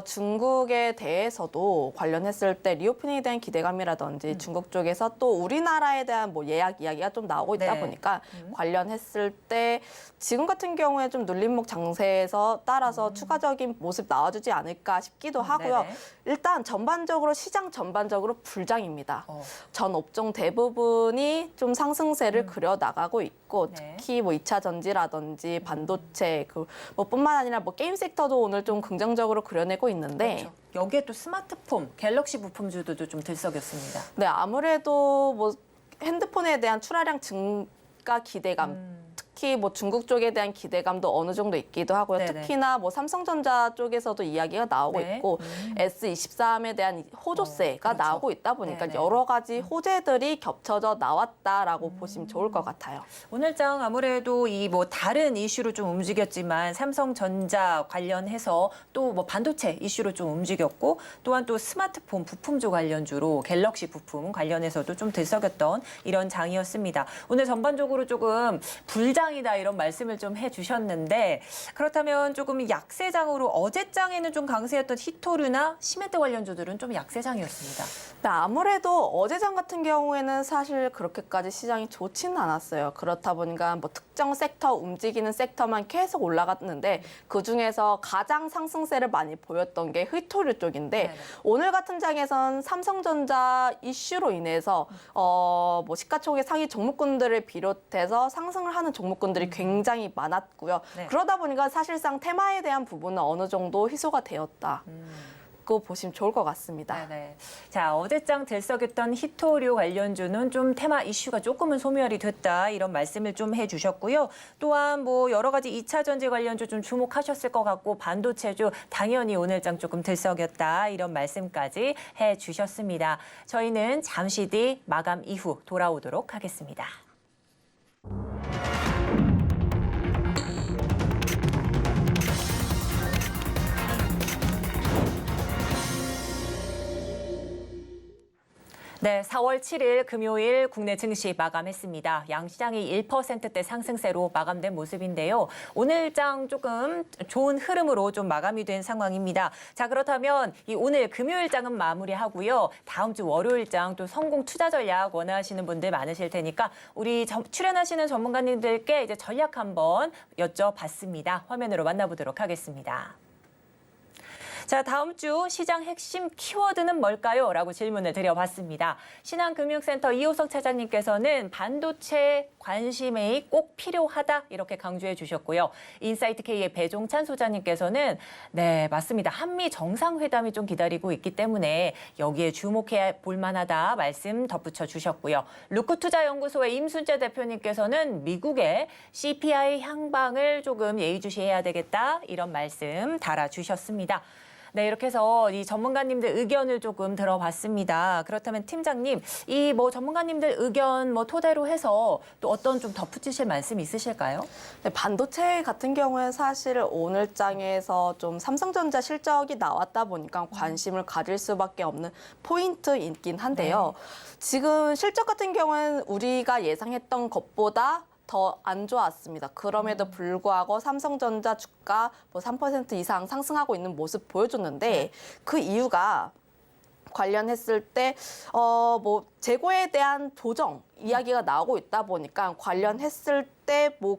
S4: 중국에 대해서도 관련했을 때 리오프닝에 대한 기대감이라든지 중국 쪽에서 또 우리나라에 대한 뭐 예약 이야기가 좀 나오고 있다
S2: 네.
S4: 보니까 관련했을 때 지금 같은 같은 경우에 좀 눌림목 장세에서 따라서 추가적인 모습 나와주지 않을까 싶기도 하고요.
S2: 네네.
S4: 일단 전반적으로 시장 전반적으로 불장입니다.
S2: 어.
S4: 전 업종 대부분이 좀 상승세를 그려 나가고 있고
S2: 네.
S4: 특히 뭐 2차 전지라든지 반도체 뭐 뿐만 아니라 뭐 게임 섹터도 오늘 좀 긍정적으로 그려내고 있는데
S2: 그렇죠. 여기에 또 스마트폰, 갤럭시 부품주도 좀 들썩였습니다.
S4: 네, 아무래도 뭐 핸드폰에 대한 출하량 증가 기대감 특히 뭐 중국 쪽에 대한 기대감도 어느 정도 있기도 하고요.
S2: 네네.
S4: 특히나 뭐 삼성전자 쪽에서도 이야기가 나오고
S2: 네.
S4: 있고 S23에 대한 호조세가
S2: 그렇죠.
S4: 나오고 있다 보니까
S2: 네네.
S4: 여러 가지 호재들이 겹쳐져 나왔다라고 보시면 좋을 것 같아요.
S2: 오늘장 아무래도 이 뭐 다른 이슈로 좀 움직였지만 삼성전자 관련해서 또 뭐 반도체 이슈로 좀 움직였고 또한 또 스마트폰 부품주 관련주로 갤럭시 부품 관련해서도 좀 들썩였던 이런 장이었습니다. 오늘 전반적으로 조금 불장이다 이런 말씀을 좀 해주셨는데 그렇다면 조금 약세장으로 어제장에는 좀 강세였던 히토류나 시멘트 관련주들은 좀 약세장이었습니다.
S4: 네, 아무래도 어제장 같은 경우에는 사실 그렇게까지 시장이 좋지는 않았어요. 그렇다 보니까 뭐 특정 섹터 움직이는 섹터만 계속 올라갔는데 그중에서 가장 상승세를 많이 보였던 게 히토류 쪽인데
S2: 네네.
S4: 오늘 같은 장에선 삼성전자 이슈로 인해서 뭐 시가총액 상위 종목군들을 비롯해서 상승을 하는 종목군들이 굉장히 많았고요.
S2: 네.
S4: 그러다 보니까 사실상 테마에 대한 부분은 어느 정도 희소가 되었다. 고 보시면 좋을 것 같습니다.
S2: 네네. 자, 어제장 들썩였던 히토류 관련주는 좀 테마 이슈가 조금은 소멸이 됐다 이런 말씀을 좀 해주셨고요. 또한 뭐 여러 가지 2차 전지 관련주 좀 주목하셨을 것 같고 반도체주 당연히 오늘장 조금 들썩였다 이런 말씀까지 해주셨습니다. 저희는 잠시 뒤 마감 이후 돌아오도록 하겠습니다. 네, 4월 7일 금요일 국내 증시 마감했습니다. 양시장이 1%대 상승세로 마감된 모습인데요. 오늘장 조금 좋은 흐름으로 좀 마감이 된 상황입니다. 자, 그렇다면 이 오늘 금요일장은 마무리하고요. 다음 주 월요일장 또 성공 투자 전략 원하시는 분들 많으실 테니까 우리 출연하시는 전문가님들께 이제 전략 한번 여쭤봤습니다. 화면으로 만나보도록 하겠습니다. 자, 다음 주 시장 핵심 키워드는 뭘까요? 라고 질문을 드려봤습니다. 신한금융센터 이호석 차장님께서는 반도체 관심이 꼭 필요하다 이렇게 강조해 주셨고요. 인사이트K의 배종찬 소장님께서는 네, 맞습니다. 한미 정상회담이 좀 기다리고 있기 때문에 여기에 주목해 볼 만하다 말씀 덧붙여 주셨고요. 루크투자연구소의 임순재 대표님께서는 미국의 CPI 향방을 조금 예의주시해야 되겠다 이런 말씀 달아주셨습니다. 네, 이렇게 해서 이 전문가님들 의견을 조금 들어봤습니다. 그렇다면 팀장님, 이 뭐 전문가님들 의견 뭐 토대로 해서 또 어떤 좀 덧붙이실 말씀 있으실까요?
S4: 네, 반도체 같은 경우에 사실 오늘 장에서 좀 삼성전자 실적이 나왔다 보니까 관심을 가질 수밖에 없는 포인트이긴 한데요. 지금 실적 같은 경우에는 우리가 예상했던 것보다 더 안 좋았습니다. 그럼에도 불구하고 삼성전자 주가 뭐 3% 이상 상승하고 있는 모습 보여줬는데 그 이유가 관련했을 때 뭐 재고에 대한 조정 이야기가 나오고 있다 보니까 관련했을 때 뭐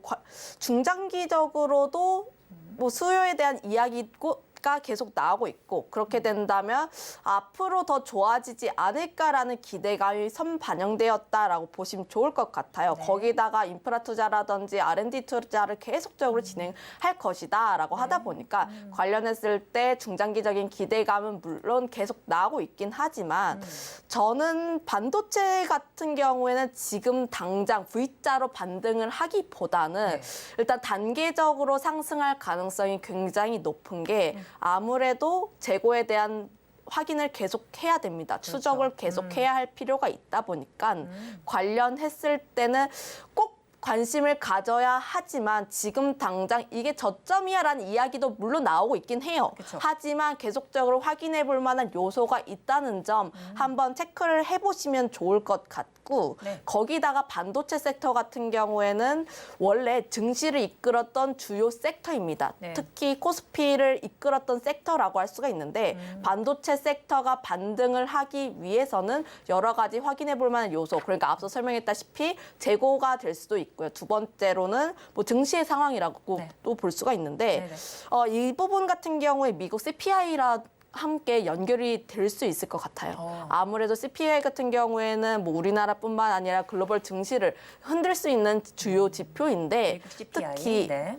S4: 중장기적으로도 뭐 수요에 대한 이야기가 계속 나오고 있고 그렇게 된다면 앞으로 더 좋아지지 않을까라는 기대감이 선반영되었다라고 보시면 좋을 것 같아요.
S2: 네.
S4: 거기다가 인프라 투자라든지 R&D 투자를 계속적으로 진행할 것이다라고 하다 보니까 관련했을 때 중장기적인 기대감은 물론 계속 나오고 있긴 하지만 저는 반도체 같은 경우에는 지금 당장 V자로 반등을 하기보다는
S2: 네.
S4: 일단 단계적으로 상승할 가능성이 굉장히 높은 게 아무래도 재고에 대한 확인을 계속 해야 됩니다. 추적을 계속 해야 할 필요가 있다 보니까 관련했을 때는 꼭 관심을 가져야 하지만 지금 당장 이게 저점이야라는 이야기도 물론 나오고 있긴 해요.
S2: 그쵸.
S4: 하지만 계속적으로 확인해 볼 만한 요소가 있다는 점 한번 체크를 해보시면 좋을 것 같고
S2: 네.
S4: 거기다가 반도체 섹터 같은 경우에는 원래 증시를 이끌었던 주요 섹터입니다.
S2: 네.
S4: 특히 코스피를 이끌었던 섹터라고 할 수가 있는데 반도체 섹터가 반등을 하기 위해서는 여러 가지 확인해 볼 만한 요소 그러니까 앞서 설명했다시피 재고가 될 수도 있고 있고요. 두 번째로는 뭐 증시의 상황이라고
S2: 네.
S4: 또 볼 수가 있는데
S2: 네네.
S4: 이 부분 같은 경우에 미국 CPI라 함께 연결이 될 수 있을 것 같아요. 아무래도 CPI 같은 경우에는 뭐 우리나라뿐만 아니라 글로벌 증시를 흔들 수 있는 주요 지표인데
S2: 미국 CPI.
S4: 특히
S2: 네.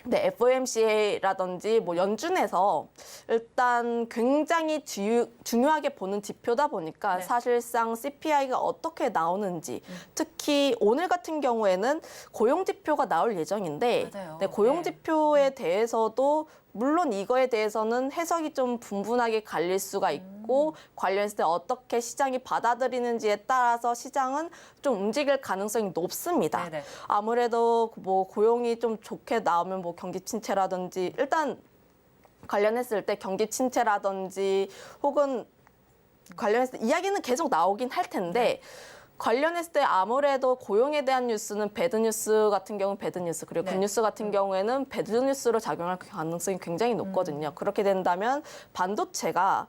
S4: 네, FOMC라든지 뭐 연준에서 일단 굉장히 중요하게 보는 지표다 보니까
S2: 네.
S4: 사실상 CPI가 어떻게 나오는지 특히 오늘 같은 경우에는 고용 지표가 나올 예정인데
S2: 맞아요.
S4: 네, 고용
S2: 네.
S4: 지표에 대해서도 물론 이거에 대해서는 해석이 좀 분분하게 갈릴 수가 있고 관련했을 때 어떻게 시장이 받아들이는지에 따라서 시장은 좀 움직일 가능성이 높습니다.
S2: 네네.
S4: 아무래도 뭐 고용이 좀 좋게 나오면 뭐 경기 침체라든지 일단 관련했을 때 경기 침체라든지 혹은 관련했을 때 이야기는 계속 나오긴 할 텐데 관련했을 때 아무래도 고용에 대한 뉴스는 배드뉴스 같은 경우는 배드뉴스 그리고
S2: 네.
S4: 굿뉴스 같은 경우에는 배드뉴스로 작용할 가능성이 굉장히 높거든요. 그렇게 된다면 반도체가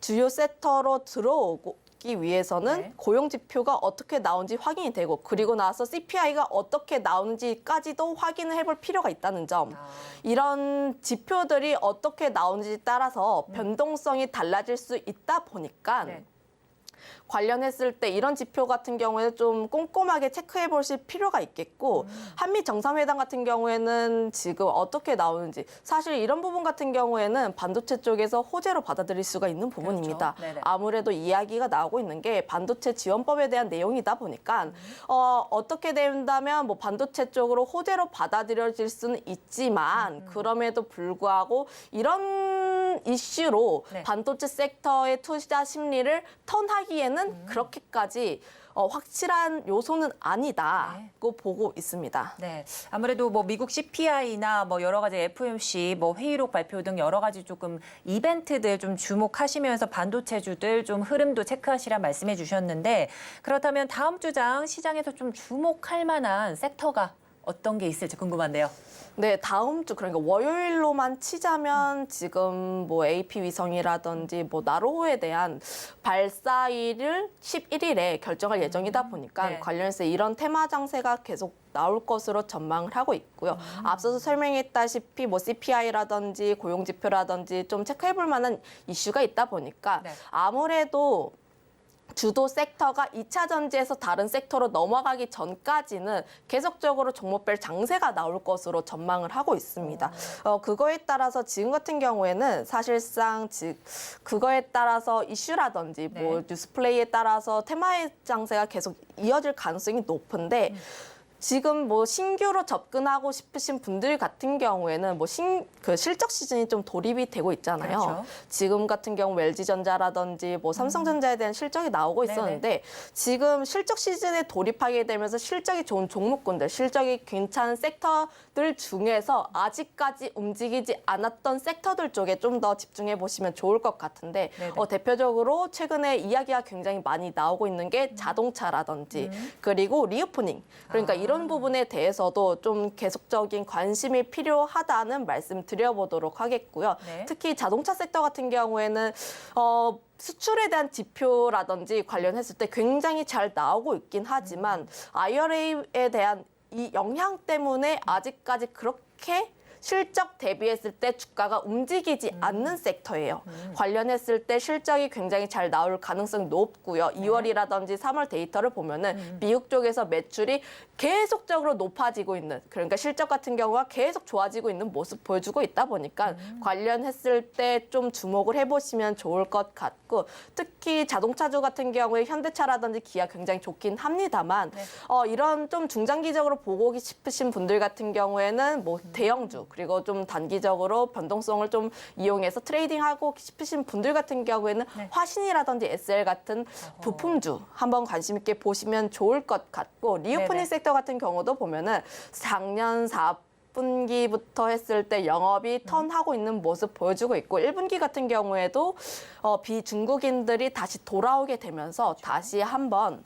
S4: 주요 섹터로 들어오기 위해서는
S2: 네.
S4: 고용 지표가 어떻게 나오는지 확인이 되고 그리고 나서 CPI가 어떻게 나오는지까지도 확인을 해볼 필요가 있다는 점. 이런 지표들이 어떻게 나오는지 따라서 변동성이 달라질 수 있다 보니까
S2: 네.
S4: 관련했을 때 이런 지표 같은 경우에는 좀 꼼꼼하게 체크해 보실 필요가 있겠고 한미 정상회담 같은 경우에는 지금 어떻게 나오는지 사실 이런 부분 같은 경우에는 반도체 쪽에서 호재로 받아들일 수가 있는 부분입니다.
S2: 그렇죠. 네네.
S4: 아무래도 이야기가 나오고 있는 게 반도체 지원법에 대한 내용이다 보니까 어떻게 된다면 뭐 반도체 쪽으로 호재로 받아들여질 수는 있지만 그럼에도 불구하고 이런 이슈로
S2: 네.
S4: 반도체 섹터의 투자 심리를 턴하기에는 그렇게까지 확실한 요소는 아니다고 보고 있습니다.
S2: 네, 아무래도 뭐 미국 CPI나 뭐 여러 가지 FOMC 뭐 회의록 발표 등 여러 가지 조금 이벤트들 좀 주목하시면서 반도체주들 좀 흐름도 체크하시라 말씀해 주셨는데 그렇다면 다음 주장 시장에서 좀 주목할 만한 섹터가 어떤 게 있을지 궁금한데요.
S4: 네, 다음 주 그러니까 월요일로만 치자면 지금 뭐 AP 위성이라든지 뭐 나로호에 대한 발사일을 11일에 결정할 예정이다 보니까
S2: 네.
S4: 관련해서 이런 테마 장세가 계속 나올 것으로 전망을 하고 있고요. 앞서서 설명했다시피 뭐 CPI라든지 고용 지표라든지 좀 체크해 볼 만한 이슈가 있다 보니까
S2: 네.
S4: 아무래도 주도 섹터가 2차 전지에서 다른 섹터로 넘어가기 전까지는 계속적으로 종목별 장세가 나올 것으로 전망을 하고 있습니다. 그거에 따라서 지금 같은 경우에는 사실상 그거에 따라서 이슈라든지 뭐 뉴스플레이에 따라서 테마의 장세가 계속 이어질 가능성이 높은데 지금 뭐 신규로 접근하고 싶으신 분들 같은 경우에는 뭐 실적 시즌이 좀 돌입이 되고 있잖아요.
S2: 그렇죠.
S4: 지금 같은 경우 LG전자라든지 뭐 삼성전자에 대한 실적이 나오고 있었는데 지금 실적 시즌에 돌입하게 되면서 실적이 좋은 종목군들, 실적이 괜찮은 섹터들 중에서 아직까지 움직이지 않았던 섹터들 쪽에 좀 더 집중해 보시면 좋을 것 같은데 대표적으로 최근에 이야기가 굉장히 많이 나오고 있는 게 자동차라든지 그리고 리오프닝 그러니까 이런 부분에 대해서도 좀 계속적인 관심이 필요하다는 말씀 드려보도록 하겠고요.
S2: 네.
S4: 특히 자동차 섹터 같은 경우에는 수출에 대한 지표라든지 관련했을 때 굉장히 잘 나오고 있긴 하지만 IRA에 대한 이 영향 때문에 아직까지 그렇게 실적 대비했을 때 주가가 움직이지 않는 섹터예요. 관련했을 때 실적이 굉장히 잘 나올 가능성이 높고요. 2월이라든지 3월 데이터를 보면은 미국 쪽에서 매출이 계속적으로 높아지고 있는 그러니까 실적 같은 경우가 계속 좋아지고 있는 모습 보여주고 있다 보니까 관련했을 때 좀 주목을 해보시면 좋을 것 같고 특히 자동차주 같은 경우에 현대차라든지 기아 굉장히 좋긴 합니다만 이런 좀 중장기적으로 보고 싶으신 분들 같은 경우에는 뭐 대형주 그리고 좀 단기적으로 변동성을 좀 이용해서 트레이딩하고 싶으신 분들 같은 경우에는 화신이라든지 SL 같은 부품주 한번 관심 있게 보시면 좋을 것 같고 리오프닝 섹터 같은 경우도 보면은 작년 4분기부터 했을 때 영업이 턴하고 있는 모습 보여주고 있고 1분기 같은 경우에도 비중국인들이 다시 돌아오게 되면서 다시 한번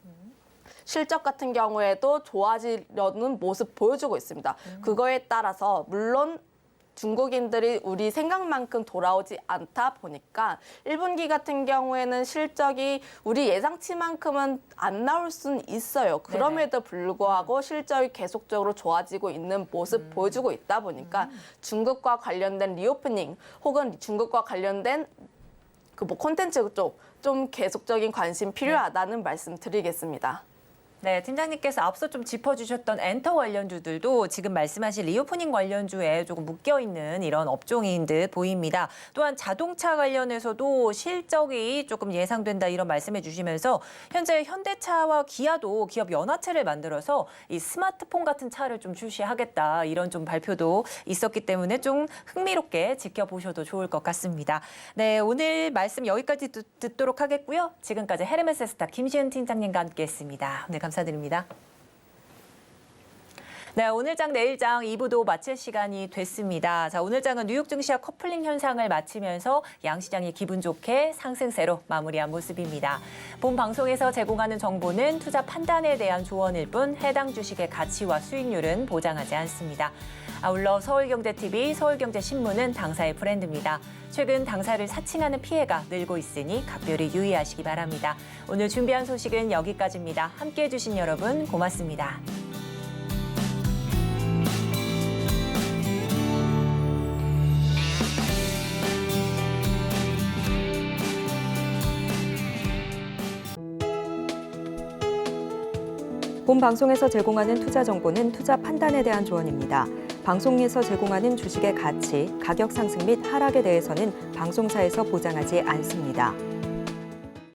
S4: 실적 같은 경우에도 좋아지려는 모습 보여주고 있습니다. 그거에 따라서 물론 중국인들이 우리 생각만큼 돌아오지 않다 보니까 1분기 같은 경우에는 실적이 우리 예상치만큼은 안 나올 수는 있어요. 그럼에도 불구하고 실적이 계속적으로 좋아지고 있는 모습 보여주고 있다 보니까 중국과 관련된 리오프닝 혹은 중국과 관련된 그 뭐 콘텐츠 쪽 좀 계속적인 관심 필요하다는 말씀 드리겠습니다.
S2: 네, 팀장님께서 앞서 좀 짚어주셨던 엔터 관련주들도 지금 말씀하신 리오프닝 관련주에 조금 묶여있는 이런 업종인 듯 보입니다. 또한 자동차 관련해서도 실적이 조금 예상된다 이런 말씀해 주시면서 현재 현대차와 기아도 기업 연합체를 만들어서 이 스마트폰 같은 차를 좀 출시하겠다 이런 좀 발표도 있었기 때문에 좀 흥미롭게 지켜보셔도 좋을 것 같습니다. 네, 오늘 말씀 여기까지 듣도록 하겠고요. 지금까지 헤르메스스타 김시은 팀장님과 함께했습니다. 네, 감사드립니다. 네, 오늘장 내일장 2부도 마칠 시간이 됐습니다. 자, 오늘장은 뉴욕 증시와 커플링 현상을 마치면서 양시장이 기분 좋게 상승세로 마무리한 모습입니다. 본 방송에서 제공하는 정보는 투자 판단에 대한 조언일 뿐 해당 주식의 가치와 수익률은 보장하지 않습니다. 아울러 서울경제TV, 서울경제신문은 당사의 브랜드입니다. 최근 당사를 사칭하는 피해가 늘고 있으니 각별히 유의하시기 바랍니다. 오늘 준비한 소식은 여기까지입니다. 함께해 주신 여러분 고맙습니다.
S1: 본 방송에서 제공하는 투자 정보는 투자 판단에 대한 조언입니다. 방송에서 제공하는 주식의 가치, 가격 상승 및 하락에 대해서는 방송사에서 보장하지 않습니다.